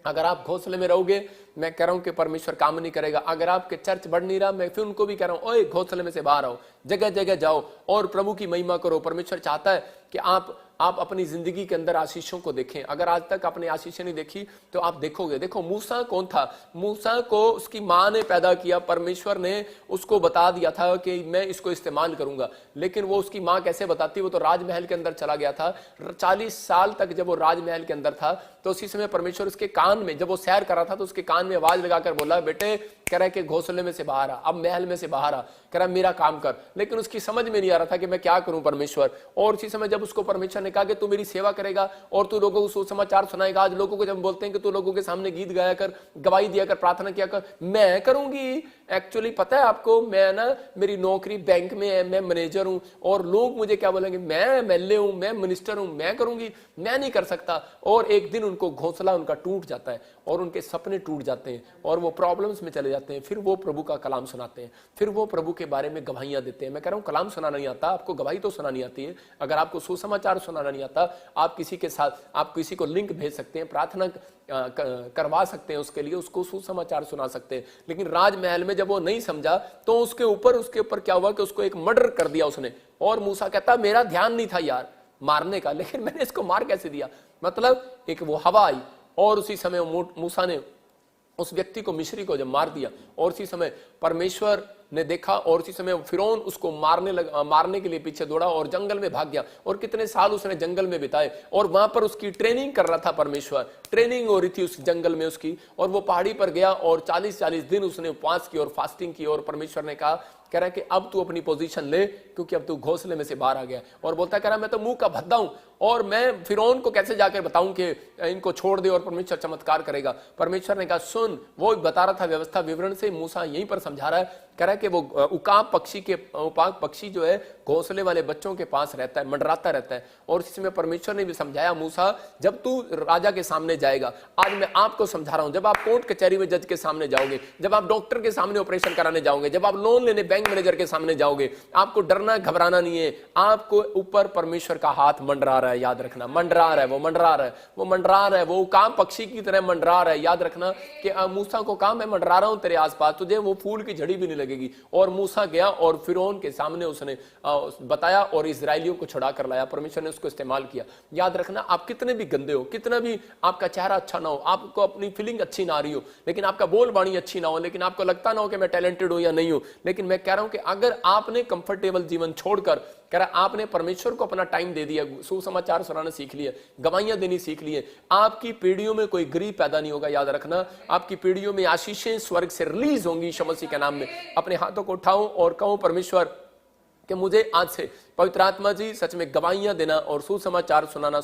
अगर आप घोंसले में रहोगे, मैं कह रहा हूं कि परमेश्वर काम नहीं करेगा। अगर आपके चर्च बढ़ नहीं रहा, मैं फिर उनको भी कह रहा हूं ओए घोंसले में से बाहर आओ, जगह जगह जाओ और प्रभु की महिमा करो। परमेश्वर चाहता है कि आप अपनी जिंदगी के अंदर आशीषों को देखें। अगर आज तक आपने आशीषें नहीं देखी तो आप देखोगे। देखो मूसा कौन था? मूसा को उसकी मां ने पैदा किया, परमेश्वर ने उसको बता दिया था कि मैं इसको इस्तेमाल करूंगा, लेकिन वो उसकी मां कैसे बताती? वो तो राजमहल के अंदर चला गया था। 40 साल तक जब वो राजमहल के अंदर था, तो उसी समय परमेश्वर उसके कान में, जब वो सैर कर रहा था तो उसके कान में आवाज लगाकर बोला, बेटे कह रहा है कि घोंसले में से बाहर आ, अब महल में से बाहर आ, कह रहा मेरा काम कर। लेकिन उसकी समझ में नहीं आ रहा था कि मैं क्या करूं परमेश्वर। और उसी समय जब उसको परमेश्वर ने कहा कि तू मेरी सेवा करेगा और तू लोगों को सुसमाचार सुनाएगा। आज लोगों को जब बोलते हैं कि तू लोगों के सामने गीत गाया कर, गवाही दिया कर, प्रार्थना किया कर, मैं करूंगी। एक्चुअली पता है आपको, मैं ना मेरी नौकरी बैंक में है, मैं मैनेजर हूं, और लोग मुझे क्या बोलेंगे, मैं एमएलए हूं, मैं मिनिस्टर हूं, मैं करूंगी, मैं नहीं कर सकता। और एक दिन उनको घोंसला उनका टूट जाता है और उनके सपने टूट जाते हैं और वो प्रॉब्लम्स में चले जाते हैं। फिर वो प्रभु का कलाम सुनाते हैं, फिर वो प्रभु के बारे में गवाहियां देते हैं। मैं कह रहा हूं कलाम सुनाना नहीं आता, आपको गवाही तो सुनानी आती है। अगर आपको सुसमाचार सुनाना नहीं आता, आप किसी के साथ, आप किसी को लिंक भेज सकते हैं, प्रार्थना करवा सकते हैं उसके लिए, उसको सुसमाचार सुना सकते हैं। लेकिन राजमहल में जब वो नहीं समझा तो उसके ऊपर क्या हुआ कि उसको एक मर्डर कर दिया उसने। और मूसा कहता मेरा ध्यान नहीं था यार मारने का, लेकिन मैंने इसको मार कैसे दिया। मतलब एक वो हवा आई और उसी समय मूसा ने उस व्यक्ति को, मिस्री को जब मार दिया, और उसी समय परमेश्वर ने देखा और उसी समय फिरौन उसको मारने के लिए पीछे दौड़ा और जंगल में भाग गया। और कितने साल उसने जंगल में बिताए और वहां पर उसकी ट्रेनिंग कर रहा था परमेश्वर, ट्रेनिंग हो रही थी उस जंगल में उसकी। और वो पहाड़ी पर गया और 40-40 दिन उसने उपवास की और फास्टिंग की। और परमेश्वर ने कहा, कह रहा है कि अब तू अपनी पोजीशन ले, क्योंकि अब तू घोंसले में से बाहर आ गया। और बोलता कह रहा मैं तो मुंह का भद्दा हूं और मैं फिरौन को कैसे जाकर बताऊं कि इनको छोड़ दे और परमेश्वर चमत्कार करेगा। परमेश्वर ने कहा सुन, वो बता रहा था व्यवस्था विवरण से, मूसा यहीं पर समझा रहा है। कह रहा है कि वो उकाब पक्षी जो है घोंसले वाले बच्चों के पास रहता है, मंडराता रहता है। और इसमें परमेश्वर ने भी समझाया, मूसा जब तू राजा के सामने जाएगा, आज मैं आपको समझा रहा हूं, जब आप कोर्ट कचहरी में जज के सामने जाओगे, जब आप डॉक्टर के सामने ऑपरेशन कराने जाओगे, जब आप लोन लेने बैंक मैनेजर के सामने जाओगे, आपको डरना घबराना नहीं है। आपको ऊपर परमेश्वर का हाथ मंडरा रहा है, याद रखना, मंडरा रहा है, वो मंडरा रहा है, वो मंडरा रहा है, वो उकाब पक्षी की तरह मंडरा रहा है। याद रखना कि मूसा को कहा, मैं मंडरा रहा हूं तेरे आसपास, तुझे वो फूल की झड़ी भी नहीं लगेगी। और मूसा गया और फिरौन के सामने उसने बताया और इजराइलियों को छुड़ा कर लाया। परमेश्वर ने उसको इस्तेमाल किया। याद रखना, आप कितने भी गंदे हो, कितना भी आपका चेहरा अच्छा ना हो, आपको अपनी फीलिंग अच्छी ना आ रही हो, लेकिन आपका बोल बाणी अच्छी ना हो, लेकिन आपको लगता ना हो कि मैं टैलेंटेड हूं या नहीं हूं, लेकिन मैं कह रहा हूं कि अगर आपने कंफर्टेबल जीवन छोड़कर, कह रहा आपने परमेश्वर को अपना टाइम दे दिया, सुसमाचार सुनाना सीख लिया, गवाहियां देनी सीख लिए, आपकी पीढ़ियों में कोई गरीब पैदा नहीं होगा। याद रखना, आपकी पीढ़ियों में आशीषें स्वर्ग से रिलीज होंगी यीशु मसीह के नाम में। अपने हाथों को उठाऊं और कहूं, परमेश्वर कि मुझे आज से पवित्र आत्मा जी सच में गवाहियां देना और सुसमाचार सुनाना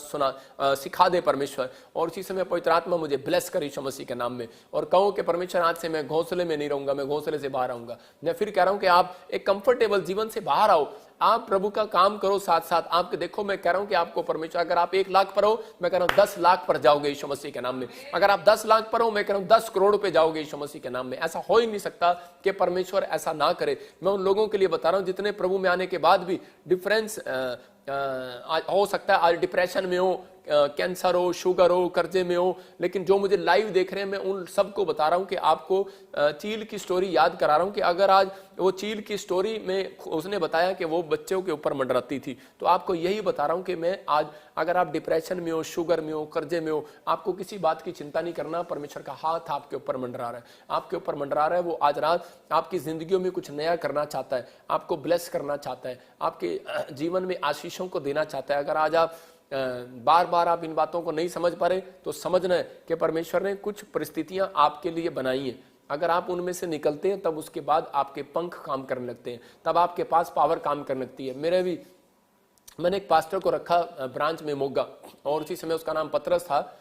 सिखा दे परमेश्वर। और इसी समय पवित्र आत्मा मुझे ब्लेस करे यीशु मसीह के नाम में। और कहूं कि परमेश्वर आज से मैं घोंसले में नहीं रहूंगा, मैं घोंसले से बाहर आऊंगा। मैं फिर कह रहा हूं कि आप एक कंफर्टेबल जीवन से बाहर आओ, आप प्रभु का काम करो साथ साथ। आपके देखो, मैं कह रहा हूं कि आपको परमेश्वर, अगर आप 1 लाख पर हो, मैं कह रहा हूं 10 लाख पर जाओगे यीशु मसीह के नाम में। अगर आप 10 लाख पर हो, मैं कह रहा हूं 10 करोड़ पे जाओगे यीशु मसीह के नाम में। ऐसा हो ही नहीं सकता कि परमेश्वर ऐसा ना करे। मैं उन लोगों के लिए बता रहा हूं जितने प्रभु में आने के बाद भी डिफरेंस हो सकता है, आज डिप्रेशन में हो, कैंसर हो, शुगर हो, कर्जे में हो, लेकिन जो मुझे लाइव देख रहे हैं, मैं उन सबको बता रहा हूं कि आपको चील की स्टोरी याद करा रहा हूं कि अगर आज वो चील की स्टोरी में उसने बताया कि वो बच्चों के ऊपर मंडराती थी, तो आपको यही बता रहा हूं कि मैं आज, अगर आप डिप्रेशन में हो, शुगर में हो, कर्जे में हो, आपको किसी बात की चिंता नहीं करना। परमेश्वर का हाथ आपके ऊपर मंडरा रहा है, आपके ऊपर मंडरा रहा है। वो आज रात आपकी जिंदगियों में कुछ नया करना चाहता है, आपको ब्लेस करना चाहता है, आपके जीवन में आशीषों को देना चाहता है। अगर आज आप बार बार आप इन बातों को नहीं समझ पा रहे, तो समझना है कि परमेश्वर ने कुछ परिस्थितियां आपके लिए बनाई हैं। अगर आप उनमें से निकलते हैं, तब उसके बाद आपके पंख काम करने लगते हैं, तब आपके पास पावर काम करने लगती है। मैंने एक पास्टर को रखा ब्रांच में मोगा, और उसी समय उसका नाम पतरस था।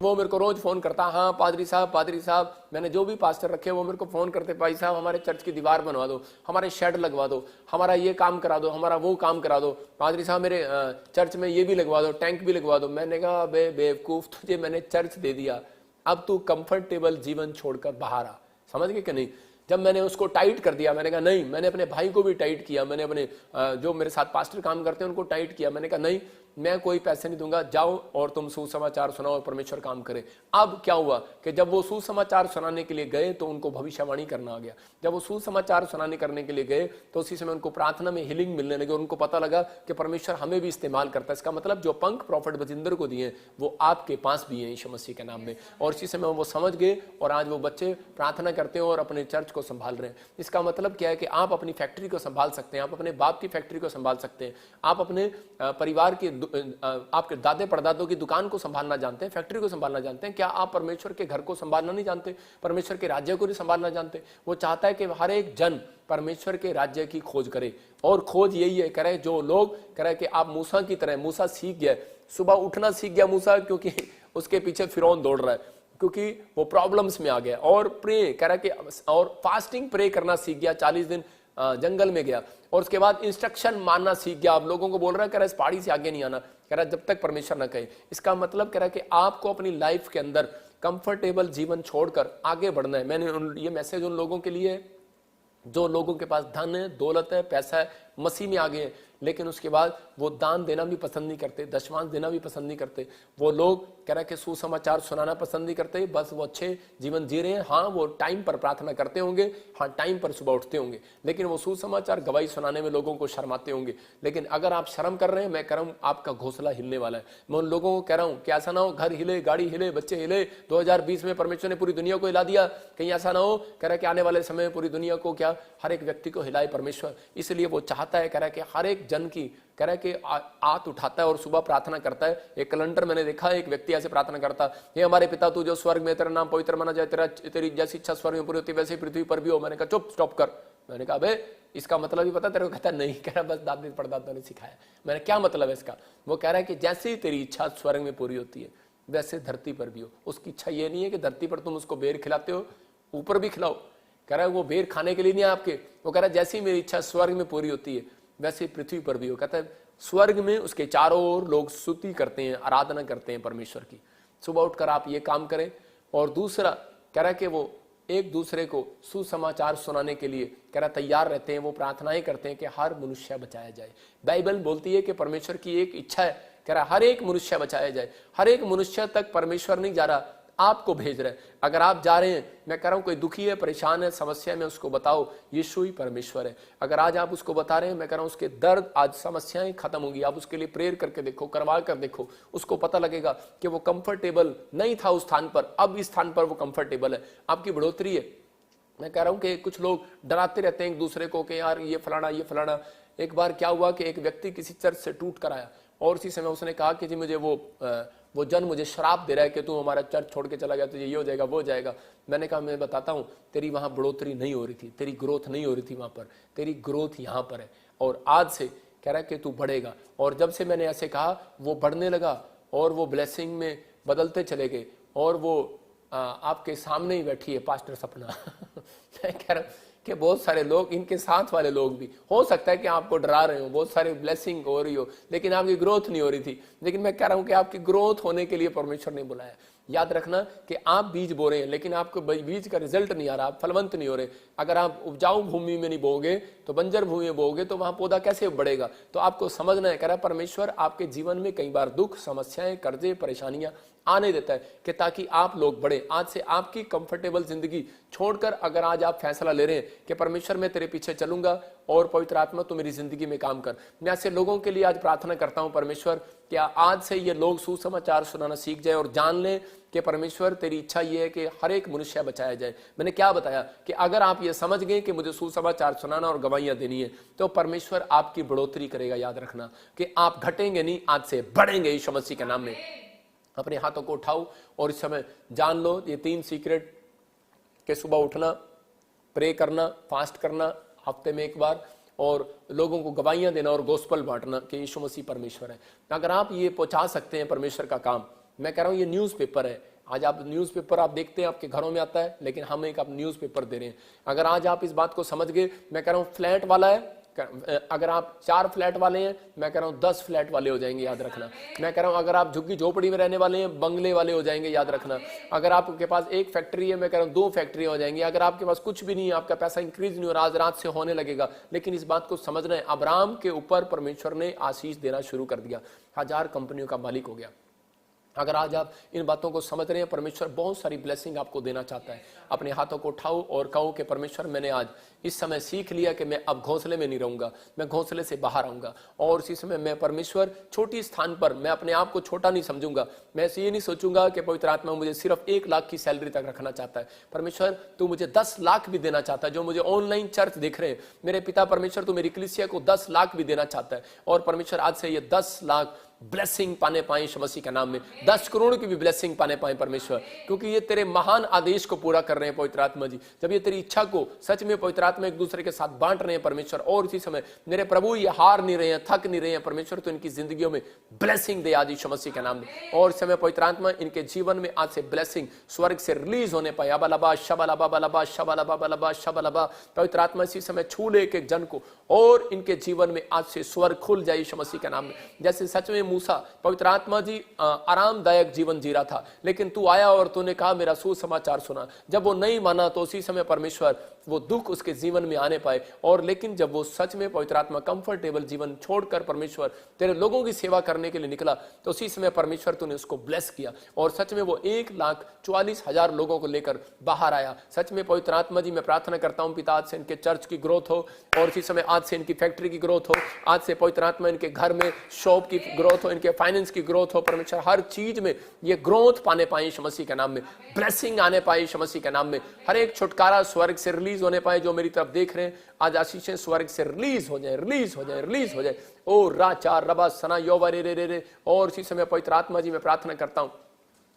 वो मेरे को रोज फोन करता, हाँ पादरी साहब, मैंने जो भी पास्टर रखे वो मेरे को फोन करते, भाई साहब हमारे चर्च की दीवार बनवा दो, हमारे शेड लगवा दो, हमारा ये काम करा दो, हमारा वो काम करा दो, पादरी साहब मेरे चर्च में ये भी लगवा दो, टैंक भी लगवा दो। मैंने कहा बेवकूफ, तुझे मैंने चर्च दे दिया, अब तू कंफर्टेबल जीवन छोड़कर बाहर आ। समझ गए कि नहीं? जब मैंने उसको टाइट कर दिया, मैंने कहा नहीं, मैंने अपने भाई को भी टाइट किया, मैंने अपने जो मेरे साथ पास्टर काम करते हैं उनको टाइट किया। मैंने कहा नहीं, मैं कोई पैसे नहीं दूंगा, जाओ और तुम सुसमाचार सुनाओ और परमेश्वर काम करे। अब क्या हुआ कि जब वो सुसमाचार सुनाने के लिए गए तो उनको भविष्यवाणी करना आ गया। जब वो सुसमाचार सुनाने करने के लिए गए तो उसी समय उनको प्रार्थना में हीलिंग मिलने लगी, और उनको पता लगा कि परमेश्वर हमें भी इस्तेमाल करता है। इसका मतलब जो पंख प्रॉफिट बजिंदर को दिए वो आपके पास भी है यीशु मसीह के नाम में। और इसी समय वो समझ गए, और आज वो बच्चे प्रार्थना करते हैं और अपने चर्च को संभाल रहे हैं। इसका मतलब क्या है कि आप अपनी फैक्ट्री को संभाल सकते हैं, आप अपने बाप की फैक्ट्री को संभाल सकते हैं, आप अपने परिवार के, आपके दादे परदादों की दुकान को संभालना जानते हैं, फैक्ट्री को संभालना जानते हैं। क्या आप परमेश्वर के घर को संभालना नहीं जानते? परमेश्वर के राज्य को नहीं संभालना जानते? वो चाहता है कि हर एक जन परमेश्वर के राज्य की खोज करे, और खोज यही है, करे जो लोग करे कि आप मूसा की तरह, मूसा सीख गया, सुबह उठना सीख गया मूसा, क्योंकि उसके पीछे फिरौन दौड़ रहा है, क्योंकि वो प्रॉब्लम्स में आ गया। और प्रे कह रहा कि, और फास्टिंग प्रे करना सीख गया, 40 दिन जंगल में गया, और उसके बाद इंस्ट्रक्शन मानना सीख गया। आप लोगों को बोल रहा है, कह रहा है इस पहाड़ी से आगे नहीं आना, कह रहा है जब तक परमेश्वर ना कहे। इसका मतलब कह रहा है कि आपको अपनी लाइफ के अंदर कंफर्टेबल जीवन छोड़कर आगे बढ़ना है। मैंने ये मैसेज उन लोगों के लिए, जो लोगों के पास धन है, दौलत है, पैसा है, मसीह में आगे है, लेकिन उसके बाद वो दान देना भी पसंद नहीं करते, दशमांश देना भी पसंद नहीं करते। वो लोग कह रहे कि सुसमाचार सुनाना पसंद नहीं करते, बस वो अच्छे जीवन जी रहे हैं। हाँ, वो टाइम पर प्रार्थना करते होंगे, हाँ टाइम पर सुबह उठते होंगे, लेकिन वो सुसमाचार गवाही सुनाने में लोगों को शर्माते होंगे। लेकिन अगर आप शर्म कर रहे हैं, मैं कह रहा हूँ आपका घोंसला हिलने वाला है। मैं उन लोगों को कह रहा हूँ कि ऐसा ना हो घर हिले, गाड़ी हिले, बच्चे हिले। 2020 में परमेश्वर ने पूरी दुनिया को हिला दिया, कहीं ऐसा ना हो कह रहा कि आने वाले समय में पूरी दुनिया को, क्या हर एक व्यक्ति को हिलाए परमेश्वर। इसलिए वो चाहता है, कह रहा है कि हर एक जन की, कह रहा है कि हाथ उठाता है और सुबह प्रार्थना करता है। एक कैलेंडर मैंने देखा, एक व्यक्ति ऐसे प्रार्थना करता, ये हमारे पिता तू जो स्वर्ग में, तेरा नाम पवित्र माना जाए, तेरी जैसी इच्छा स्वर्ग में पूरी होती वैसे पृथ्वी पर भी हो। मैंने कहा चुप, स्टॉप कर। मैंने कहा बे इसका मतलब ही पता तेरे को? कहता नहीं, कह रहा बस दादी परदादा ने सिखाया। मैंने क्या मतलब है इसका? वो कह रहा है कि जैसे ही तेरी इच्छा स्वर्ग में पूरी होती है वैसे धरती पर भी हो। उसकी इच्छा ये नहीं है कि धरती पर तुम उसको बेर खिलाते हो, ऊपर भी खिलाओ। कह रहा है वो बेर खाने के लिए नहीं आपके, वो कह रहा है जैसी मेरी इच्छा स्वर्ग में पूरी होती है वैसे पृथ्वी पर भी हो। कहता है स्वर्ग में उसके चारों ओर लोग स्तुति करते हैं, आराधना करते हैं परमेश्वर की। सुबह उठकर आप ये काम करें। और दूसरा कह रहा है कि वो एक दूसरे को सुसमाचार सुनाने के लिए कह रहा तैयार रहते हैं, वो प्रार्थनाएं करते हैं कि हर मनुष्य बचाया जाए। बाइबल बोलती है कि परमेश्वर की एक इच्छा है, कह रहा हर एक मनुष्य बचाया जाए। हर एक मनुष्य तक परमेश्वर नहीं जा रहा, आपको भेज रहा है। अगर आप जा रहे हैं, मैं कह रहा हूं कोई दुखी है, परेशान है, समस्या में, उसको बताओ यीशु ही परमेश्वर है। अगर आज आप उसको बता रहे हैं, मैं कह रहा हूं उसके दर्द आज समस्याएं खत्म होंगी। आप उसके लिए प्रेयर करके देखो, करवा कर देखो, उसको पता लगेगा कि वो कंफर्टेबल नहीं था उस स्थान पर, अब इस स्थान पर वो कंफर्टेबल है। आपकी बढ़ोतरी है। मैं कह रहा हूं कि कुछ लोग डराते रहते हैं एक दूसरे को कि यार ये फलाना ये फलाना। एक बार क्या हुआ कि एक व्यक्ति किसी चर्च से टूट कर आया और उसी समय उसने कहा कि जी मुझे वो जन मुझे श्राप दे रहा है कि तू हमारा चर्च छोड़ के चला गया तो ये हो जाएगा वो हो जाएगा। मैंने कहा मैं बताता हूँ, तेरी वहाँ बढ़ोतरी नहीं हो रही थी, तेरी ग्रोथ नहीं हो रही थी वहाँ पर, तेरी ग्रोथ यहाँ पर है। और आज से कह रहा है कि तू बढ़ेगा। और जब से मैंने ऐसे कहा वो बढ़ने लगा और वो ब्लेसिंग में बदलते चले गए। और वो आपके सामने ही बैठी है पास्टर सपना मैं कह रहा हूँ कि बहुत सारे लोग, इनके साथ वाले लोग भी हो सकता है कि आपको डरा रहे हो, बहुत सारे ब्लेसिंग हो रही हो लेकिन आपकी ग्रोथ नहीं हो रही थी। लेकिन मैं कह रहा हूं कि आपकी ग्रोथ होने के लिए परमेश्वर ने बुलाया। याद रखना कि आप बीज बो रहे हैं लेकिन आपको बीज का रिजल्ट नहीं आ रहा, आप फलवंत नहीं हो रहे। अगर आप उपजाऊ भूमि में नहीं बोगे तो बंजर भूमि में बोगे तो वहां पौधा कैसे बढ़ेगा। तो आपको समझना है, कह रहा परमेश्वर आपके जीवन में कई बार दुख, समस्याएं, कर्जे, परेशानियां आने देता है कि ताकि आप लोग बढ़े। आज से आपकी कंफर्टेबल जिंदगी छोड़कर अगर आज आप फैसला ले रहे हैं कि परमेश्वर मैं तेरे पीछे चलूंगा और पवित्र आत्मा तू मेरी जिंदगी में काम कर, मैं ऐसे लोगों के लिए आज प्रार्थना करता हूं परमेश्वर क्या आज से ये लोग सुसमाचार सुनाना सीख जाए और जान लें कि परमेश्वर तेरी इच्छा ये है कि हर एक मनुष्य बचाया जाए। मैंने क्या बताया कि अगर आप ये समझ गए कि मुझे सुसमाचार सुनाना और गवाहियां देनी है तो परमेश्वर आपकी बढ़ोतरी करेगा। याद रखना कि आप घटेंगे नहीं, आज से बढ़ेंगे यीशु मसीह के नाम में। अपने हाथों को उठाओ और इस समय जान लो ये 3 सीक्रेट के सुबह उठना, प्रे करना, फास्ट करना हफ्ते में एक बार, और लोगों को गवाहियां देना और गोस्पल बांटना कि यीशु मसीह परमेश्वर है। अगर आप ये पहुंचा सकते हैं परमेश्वर का काम, मैं कह रहा हूं ये न्यूज़पेपर है। आज आप न्यूज़पेपर आप देखते हैं आपके घरों में आता है लेकिन हम एक आप न्यूज़पेपर दे रहे हैं। अगर आज आप इस बात को समझ गए, मैं कह रहा हूं फ्लैट वाला है, अगर आप 4 फ्लैट वाले हैं मैं कह रहा हूं 10 फ्लैट वाले हो जाएंगे। याद रखना, मैं कह रहा हूं अगर आप झुग्गी झोपड़ी में रहने वाले हैं बंगले वाले हो जाएंगे। याद रखना, अगर आपके पास 1 फैक्ट्री है मैं कह रहा हूं 2 फैक्ट्री हो जाएंगी। अगर आपके पास कुछ भी नहीं है, आपका पैसा इंक्रीज नहीं हो रहा, आज रात से होने लगेगा। लेकिन इस बात को समझना है, अब्राहम के ऊपर परमेश्वर ने आशीष देना शुरू कर दिया, 1000 कंपनियों का मालिक हो गया। अगर आज आप इन बातों को समझ रहे हैं, परमेश्वर बहुत सारी ब्लेसिंग आपको देना चाहता है। अपने हाथों को उठाओ और कहो कि परमेश्वर मैंने आज इस समय सीख लिया कि मैं अब घोंसले में नहीं रहूंगा, मैं घोंसले से बाहर आऊंगा। और इसी समय मैं परमेश्वर छोटी स्थान पर मैं अपने आप को छोटा नहीं समझूंगा। मैं ये नहीं सोचूंगा कि पवित्र आत्मा मुझे सिर्फ 1 लाख की सैलरी तक रखना चाहता है। परमेश्वर तू मुझे 10 लाख भी देना चाहता है। जो मुझे ऑनलाइन चर्च देख रहे हैं मेरे पिता परमेश्वर, तू मेरी कलीसिया को 10 लाख भी देना चाहता है। और परमेश्वर आज से ये 10 लाख ब्लेसिंग पाने पाए यीशु मसीह के नाम में, 10 करोड़ की भी ब्लेसिंग पाने पाए परमेश्वर, क्योंकि ये तेरे महान आदेश को पूरा कर रहे हैं पवित्र आत्मा जी। जब ये तेरी इच्छा को सच में पवित्र आत्मा एक दूसरे के साथ बांट रहे हैं परमेश्वर, और इसी समय मेरे प्रभु ये हार नहीं रहे हैं, थक नहीं रहे हैं परमेश्वर, तो इनकी जिंदगियों में ब्लेसिंग दे आज यीशु मसीह के नाम में। और इस समय पवित्र आत्मा इनके जीवन में आज से ब्लेसिंग स्वर्ग से रिलीज होने पाए। अबलबा शबलबा बलबा शबलबा बलबा शबलबा, पवित्र आत्मा इसी समय छू ले एक जन को और इनके जीवन में आज से स्वर्ग खुल जाए यीशु मसीह के नाम में। जैसे सच में मूसा पवित्र आत्मा जी आरामदायक जीवन जी रहा था, लेकिन तू आया और तूने कहा मेरा सुसमाचार सुना। जब वो नहीं माना तो उसी समय परमेश्वर वो दुख उसके जीवन में आने पाए। और लेकिन जब वो सच में पवित्र आत्मा कंफर्टेबल जीवन छोड़कर परमेश्वर तेरे लोगों की सेवा करने के लिए निकला, तो उसी समय परमेश्वर तूने उसको ब्लेस किया और सच में वो 1,44,000 लोगों को लेकर बाहर आया। सच में पवित्र आत्मा जी मैं प्रार्थना करता हूं पिता, आज से इनके चर्च की ग्रोथ हो, और इसी समय आज से इनकी फैक्ट्री की ग्रोथ हो, आज से पवित्र आत्मा इनके घर में शॉप की ग्रोथ हो, इनके फाइनेंस की ग्रोथ हो परमेश्वर, हर चीज में ये ग्रोथ पाने पाए यीशु मसीह के नाम में, ब्लेसिंग आने पाए यीशु मसीह के नाम में, हर एक छुटकारा स्वर्ग से रिलीज होने पाए। जो मेरी तरफ देख रहे हैं आज आशीषें स्वर्ग से रिलीज हो जाए, रिलीज हो जाए, रिलीज हो जाए। ओ राचा रबा सना योवा रे रे रे रे। और इसी समय पवित्र आत्मा जी मैं प्रार्थना करता हूं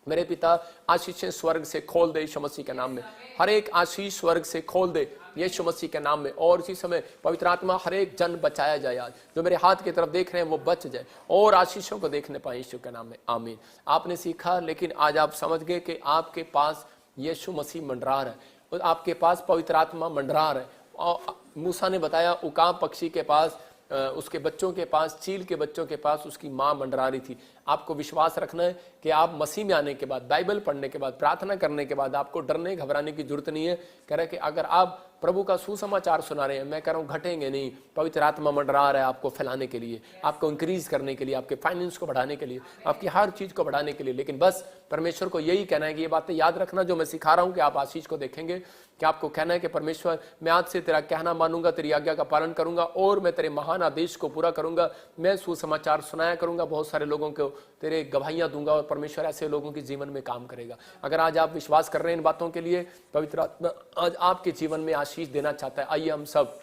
मेरे पिता आशीषें स्वर्ग से खोल दे यीशु मसीह के नाम में, हर एक आशीष स्वर्ग से खोल दे यीशु मसीह के नाम में। और इसी समय पवित्र आत्मा हर एक जन बचाया जाए, आज जो मेरे हाथ की तरफ देख रहे हैं वो बच जाए और आशीषों को देखने पाए यीशु के नाम में, आमीन। आपने सीखा, लेकिन आज आप समझ गए कि आपके पास यीशु मसीह मंडरा रहा है। आपके पास पवित्र आत्मा मंडरा रहा है। और मूसा ने बताया उकाब पक्षी के पास, उसके बच्चों के पास, चील के बच्चों के पास उसकी माँ मंडरा रही थी। आपको विश्वास रखना है कि आप मसीह में आने के बाद, बाइबल पढ़ने के बाद, प्रार्थना करने के बाद आपको डरने घबराने की जरूरत नहीं है। कह रहे कि अगर आप प्रभु का सुसमाचार सुना रहे हैं, मैं कह रहा हूँ घटेंगे नहीं। पवित्र आत्मा मंडरा रहा है आपको फैलाने के लिए, आपको इंक्रीज करने के लिए, आपके फाइनेंस को बढ़ाने के लिए, आपकी हर चीज को बढ़ाने के लिए। लेकिन बस परमेश्वर को यही कहना है कि ये बातें याद रखना जो मैं सिखा रहा हूँ, कि आप आशीष को देखेंगे, कि आपको कहना है कि परमेश्वर मैं आज से तेरा कहना मानूंगा, तेरी आज्ञा का पालन करूंगा और मैं तेरे महान आदेश को पूरा करूंगा। मैं सुसमाचार सुनाया करूंगा, बहुत सारे लोगों को तेरे गवाहियां दूंगा और परमेश्वर ऐसे लोगों के जीवन में काम करेगा। अगर आज आप विश्वास कर रहे हैं इन बातों के लिए, पवित्र आत्मा आज आपके जीवन में आशीष देना चाहता है। आइए हम सब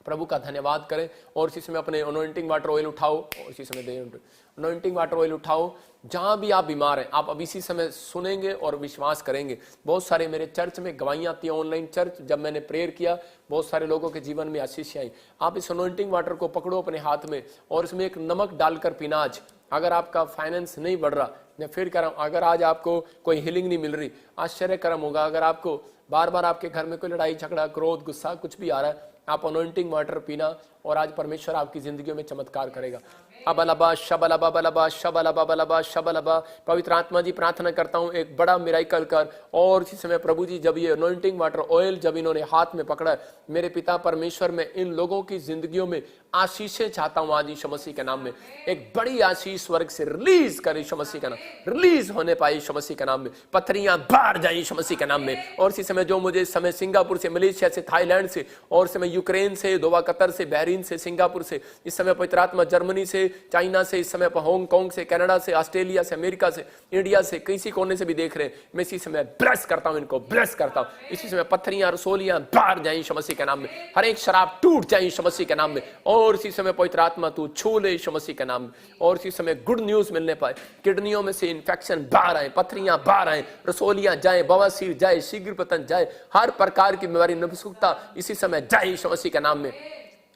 प्रभु का धन्यवाद करें और इसी समय अपने अनॉइंटिंग वाटर ऑयल उठाओ और इसी समय अनॉइंटिंग वाटर ऑयल उठाओ। जहां भी आप बीमार हैं, आप अब इसी समय सुनेंगे और विश्वास करेंगे। बहुत सारे मेरे चर्च में गवाहियां आती हैं, ऑनलाइन चर्च, जब मैंने प्रेयर किया बहुत सारे लोगों के जीवन में आशीष आई। आप इस अनॉइंटिंग वाटर को पकड़ो अपने हाथ में और इसमें एक नमक डालकर पीना। आज अगर आपका फाइनेंस नहीं बढ़ रहा, मैं फिर कह रहा हूं, अगर आज आपको कोई हीलिंग नहीं मिल रही, आश्चर्यकरम होगा। अगर आपको बार बार आपके घर में कोई लड़ाई झगड़ा, क्रोध, गुस्सा कुछ भी आ रहा है, आप अनॉइंटिंग वाटर पीना और आज परमेश्वर आपकी जिंदगी में चमत्कार करेगा। अबलबा शबलबा बलबा शबलबा बलबा शबलबा। पवित्र आत्मा जी प्रार्थना करता हूं एक बड़ा मिराकल कर। और इसी समय प्रभु जी जब ये अनॉइंटिंग वाटर ऑयल जब इन्होंने हाथ में पकड़ा, मेरे पिता परमेश्वर में इन लोगों की जिंदगियों में आशीषें चाहता हूं। आज यीशु मसीह के नाम में एक बड़ी आशीष स्वर्ग से रिलीज कर, यीशु मसीह का नाम रिलीज होने पाए, यीशु मसीह के नाम में पत्थरियां बाहर जाए यीशु मसीह के नाम में। और इसी समय जो मुझे इस समय सिंगापुर से, मलेशिया से, थाईलैंड से और इस समय यूक्रेन से, दोहा, कतर से, बहरीन से, सिंगापुर से, इस समय पवित्र आत्मा जर्मनी से, चाइना से, इस समय हांगकांग से, कनाडा से, ऑस्ट्रेलिया से, अमेरिका से, इंडिया से, किसी कोने से भी देख रहे हैं, मैं इसी समय ब्लेस करता हूं, इनको ब्लेस करता हूं। इसी समय पत्थरियां, रसोलियां बाहर जाए यीशु मसीह के नाम में। हर एक शराब टूट जाए यीशु मसीह के नाम में। और इसी समय पवित्र आत्मा तू छू ले यीशु मसीह के नाम में। और इसी समय गुड न्यूज मिलने पाए, किडनियों में से इन्फेक्शन बाहर आए, पत्थरियां बाहर आए, रसोलियां जाए, बवासीर जाए, शीघ्र पतन जाए, हर प्रकार की बीमारी, नपुंसकता इसी समय जाए यीशु मसीह के नाम में।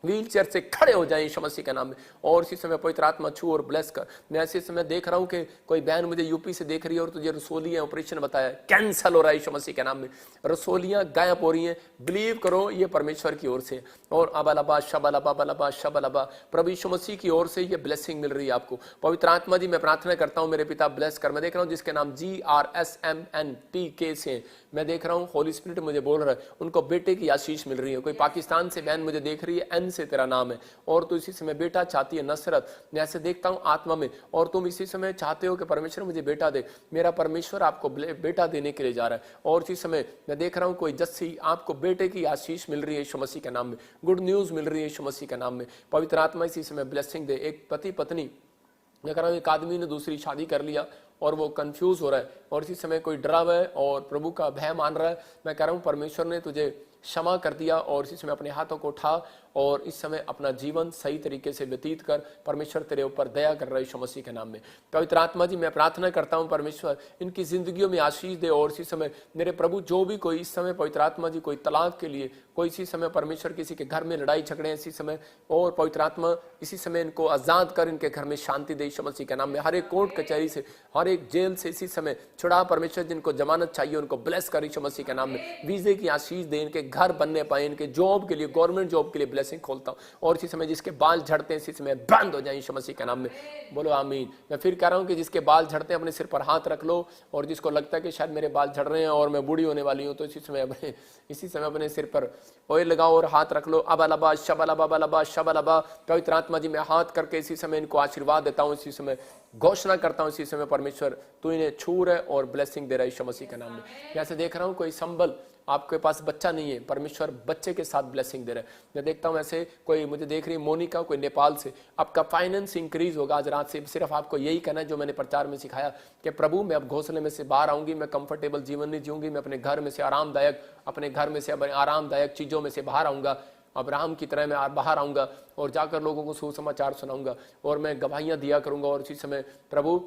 व्हील चेयर से खड़े हो जाए यीशु मसीह के नाम में। और इसी समय पवित्र आत्मा छू और ब्लेस कर। मैं ऐसे समय देख रहा हूं कि कोई बहन मुझे यूपी से देख रही है और तुझे रसोलियां ऑपरेशन बताया, कैंसल हो रहा है यीशु मसीह के नाम में, रसोलियां गायब हो रही हैं। बिलीव करो ये परमेश्वर की ओर से। और अबलबा शबलबा बलबा शबलबा, प्रभु यीशु मसीह की ओर से ये ब्लेसिंग मिल रही है आपको। पवित्र आत्मा जी मैं प्रार्थना करता हूं मेरे पिता ब्लेस कर। मैं देख रहा हूं जिसके नाम GRSMNPK से, मैं देख रहा हूं होली स्पिरिट मुझे बोल रहा है, उनको बेटे की आशीष मिल रही है। कोई पाकिस्तान से बहन मुझे देख रही है, एन से तेरा नाम है और तू इसी समय बेटा चाहती है, नसरत, मैं ऐसे देखता हूं आत्मा में। और तुम इसी समय चाहते हो कि परमेश्वर मुझे बेटा दे, मेरा परमेश्वर आपको बेटा देने के लिए जा रहा है। और इसी समय मैं देख रहा हूं कोई जस्सी, आपको बेटे की आशीष मिल रही है यीशु मसीह के नाम में, गुड न्यूज मिल रही है यीशु मसीह के नाम में। पवित्र आत्मा इसी समय ब्लेसिंग दे। एक पति पत्नी, मैं कह रहा हूं एक आदमी ने दूसरी शादी कर लिया और वो कंफ्यूज हो रहा है और इसी समय कोई डरा हुआ है और प्रभु का भय मान रहा है। मैं कह रहा हूं परमेश्वर ने तुझे क्षमा कर दिया और इसी समय अपने हाथों को उठा और इस समय अपना जीवन सही तरीके से व्यतीत कर। परमेश्वर तेरे ऊपर दया कर रहा है यीशु मसीह के नाम में। पवित्र आत्मा जी मैं प्रार्थना करता हूं परमेश्वर इनकी जिंदगियों में आशीष दे। और इसी समय मेरे प्रभु जो भी कोई इस समय पवित्र आत्मा जी कोई तलाक के लिए, कोई इसी समय परमेश्वर किसी के घर में लड़ाई झगड़े इसी समय, और पवित्र आत्मा इसी समय इनको आजाद कर, इनके घर में शांति दे यीशु मसीह के नाम में। हर एक कोर्ट कचहरी से, हर एक जेल से इसी समय छुड़ा परमेश्वर। जिनको जमानत चाहिए उनको ब्लेस कर यीशु मसीह के नाम में। वीजे की आशीष दे, इनके घर बनने पाए, इनके जॉब के लिए, गवर्नमेंट जॉब के लिए ब्लेसिंग खोलता हूं। और इसी समय जिसके बाल झड़ते हैं इसी समय बंद हो जाए यीशु मसीह के नाम में। बोलो आमीन। मैं फिर कह रहा हूं कि जिसके बाल झड़ते हैं अपने सिर पर हाथ रख लो, और जिसको लगता है कि शायद मेरे बाल झड़ रहे हैं और मैं बूढ़ी होने वाली हूं, तो इसी समय अपने सिर पर ऑयल लगाओ और हाथ रख लो। अबलबा शबलबा बलबा शबलबा। पवित्र आत्मा जी मैं हाथ करके इसी समय इनको आशीर्वाद देता हूं, इसी समय घोषणा करता हूं, इसी समय परमेश्वर तू इन्हें छू रहा है और ब्लेसिंग दे रहा है यीशु मसीह के नाम में। जैसे देख रहा हूं कोई संबल, आपके पास बच्चा नहीं है, परमेश्वर बच्चे के साथ ब्लेसिंग दे रहा है। मैं देखता हूं ऐसे कोई मुझे देख रही है मोनिका, कोई नेपाल से, आपका फाइनेंस इंक्रीज होगा आज रात से। सिर्फ आपको यही कहना है जो मैंने प्रचार में सिखाया कि प्रभु मैं अब घोंसले में से बाहर आऊंगी, मैं कंफर्टेबल जीवन नहीं जीऊंगी, मैं अपने घर में से आरामदायक, अपने घर में से आरामदायक चीजों में से बाहर आऊंगा, अब्राहम की तरह मैं बाहर आऊंगा और जाकर लोगों को सुसमाचार सुनाऊंगा और मैं गवाहियां दिया करूंगा। और इसी समय प्रभु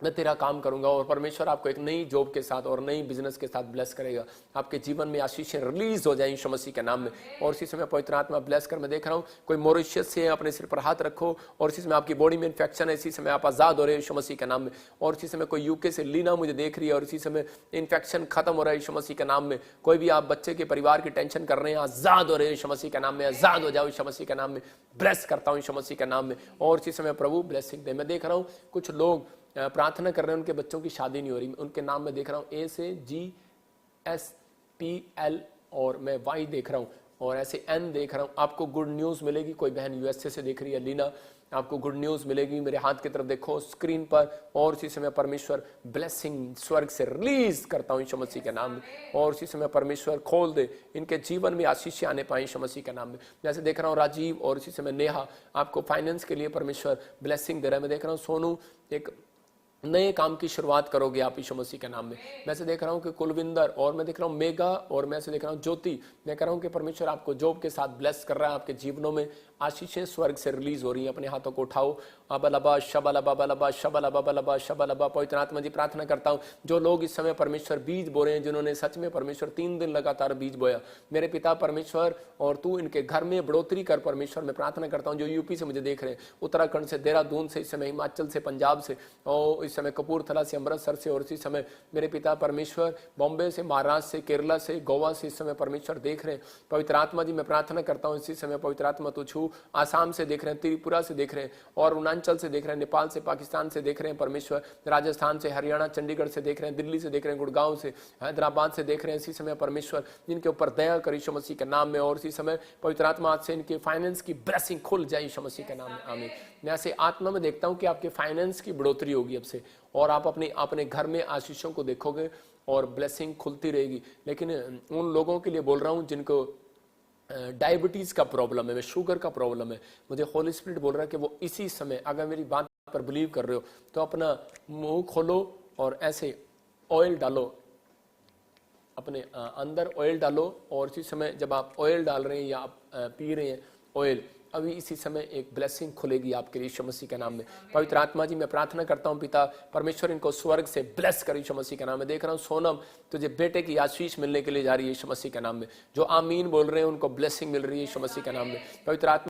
मैं तेरा काम करूंगा और परमेश्वर आपको एक नई जॉब के साथ और नई बिजनेस के साथ ब्लेस करेगा। आपके जीवन में आशीषें रिलीज हो जाएं यीशु मसीह के नाम में। और इसी समय पवित्र आत्मा ब्लेस कर, मैं देख रहा हूँ कोई मॉरिशस से अपने सिर पर हाथ रखो और इसी समय आपकी बॉडी में इन्फेक्शन है, इसी समय आप आजाद हो रहे हैं यीशु मसीह के नाम में। और इसी समय कोई यूके से लीना मुझे देख रही है और इसी समय इन्फेक्शन खत्म हो रहा है यीशु मसीह के नाम में। कोई भी आप बच्चे के परिवार की टेंशन कर रहे हैं, आजाद हो रहे हैं यीशु मसीह के नाम में। आजाद हो जाओ यीशु मसीह के नाम में। ब्लेस करता हूँ यीशु मसीह के नाम में। और इसी समय प्रभु ब्लेसिंग दे। मैं देख रहा हूँ कुछ लोग प्रार्थना कर रहे हैं, उनके बच्चों की शादी नहीं हो रही। उनके नाम में देख रहा हूँ ए से GSPL और मैं Y देख रहा हूँ और ऐसे N देख रहा हूँ। आपको गुड न्यूज़ मिलेगी। कोई बहन USA से देख रही है, लीना, आपको गुड न्यूज़ मिलेगी। मेरे हाथ की तरफ देखो स्क्रीन पर। और इसी समय परमेश्वर ब्लेसिंग स्वर्ग से रिलीज करता हूँ यीशु मसीह के नाम में। और इसी समय परमेश्वर खोल दे, इनके जीवन में आशीष आने पाए यीशु मसीह के नाम में। जैसे देख रहा हूँ राजीव और इसी समय नेहा, आपको फाइनेंस के लिए परमेश्वर ब्लेसिंग दे रहा है। मैं देख रहा हूँ सोनू, एक नए काम की शुरुआत करोगे आप यीशु मसीह के नाम में। मैं से देख रहा हूँ कि कुलविंदर और मैं देख रहा हूँ मेगा और मैं से देख रहा हूँ ज्योति। मैं कह रहा हूँ कि परमेश्वर आपको जॉब के साथ ब्लेस कर रहा है। आपके जीवनों में आशीषें स्वर्ग से रिलीज हो रही हैं। अपने हाथों को उठाओ। अबलबा शबलबा बलबा शबलबा बलबा शबलबा। पवित्र आत्मा जी प्रार्थना करता हूँ जो लोग इस समय परमेश्वर बीज बो रहे हैं, जिन्होंने सच में परमेश्वर 3 दिन लगातार बीज बोया, मेरे पिता परमेश्वर, और तू इनके घर में बढ़ोतरी कर परमेश्वर। मैं प्रार्थना करता हूँ जो यूपी से मुझे देख रहे हैं, उत्तराखंड से, देहरादून से, इस समय हिमाचल से, पंजाब से, और इस समय कपूरथला से, अमृतसर से, और इसी समय मेरे पिता परमेश्वर बॉम्बे से, महाराष्ट्र से, केरला से, गोवा से इस समय परमेश्वर देख रहे हैं। पवित्र आत्मा जी मैं प्रार्थना करता हूँ इसी समय पवित्र आत्मा तू छू। आसाम से देख रहे हैं, त्रिपुरा से देख रहे हैं, और अरुणाचल से देख रहे हैं, नेपाल से, पाकिस्तान से देख रहे हैं परमेश्वर, राजस्थान से, हरियाणा, चंडीगढ़ से देख रहे हैं, दिल्ली से देख रहे हैं, गुड़गांव से, हैदराबाद से देख रहे हैं। इसी समय परमेश्वर जिनके ऊपर दया कर यीशु मसीह के नाम में। और इसी समय पवित्र आत्मा आज से इनके फाइनेंस की ब्लेसिंग खुल जाए यीशु मसीह के नाम में। आमीन। मैं ऐसे आत्मा में देखता हूँ कि आपके फाइनेंस की बढ़ोतरी होगी अब से, और आप अपने घर में आशीषों को देखोगे और ब्लेसिंग खुलती रहेगी। लेकिन उन लोगों के लिए बोल रहा हूँ जिनको डायबिटीज़ का प्रॉब्लम है, शुगर का प्रॉब्लम है, मुझे होली स्पिरिट बोल रहा है कि वो इसी समय, अगर मेरी बात पर बिलीव कर रहे हो तो अपना मुंह खोलो और ऐसे ऑयल डालो, अपने अंदर ऑयल डालो। और इसी समय जब आप ऑयल डाल रहे हैं या आप पी रहे हैं ऑयल, अभी इसी समय एक ब्लेसिंग खुलेगी आपके लिए यीशु मसीह के नाम में। पवित्र आत्मा जी मैं प्रार्थना करता हूँ पिता परमेश्वर इनको स्वर्ग से ब्लेस कर यीशु मसीह के नाम में। देख रहा हूँ सोनम तुझे बेटे की आशीष मिलने के लिए जा रही है यीशु मसीह के नाम में। जो आमीन बोल रहे हैं उनको ब्लेसिंग मिल रही है यीशु मसीह के नाम में। पवित्र आत्मा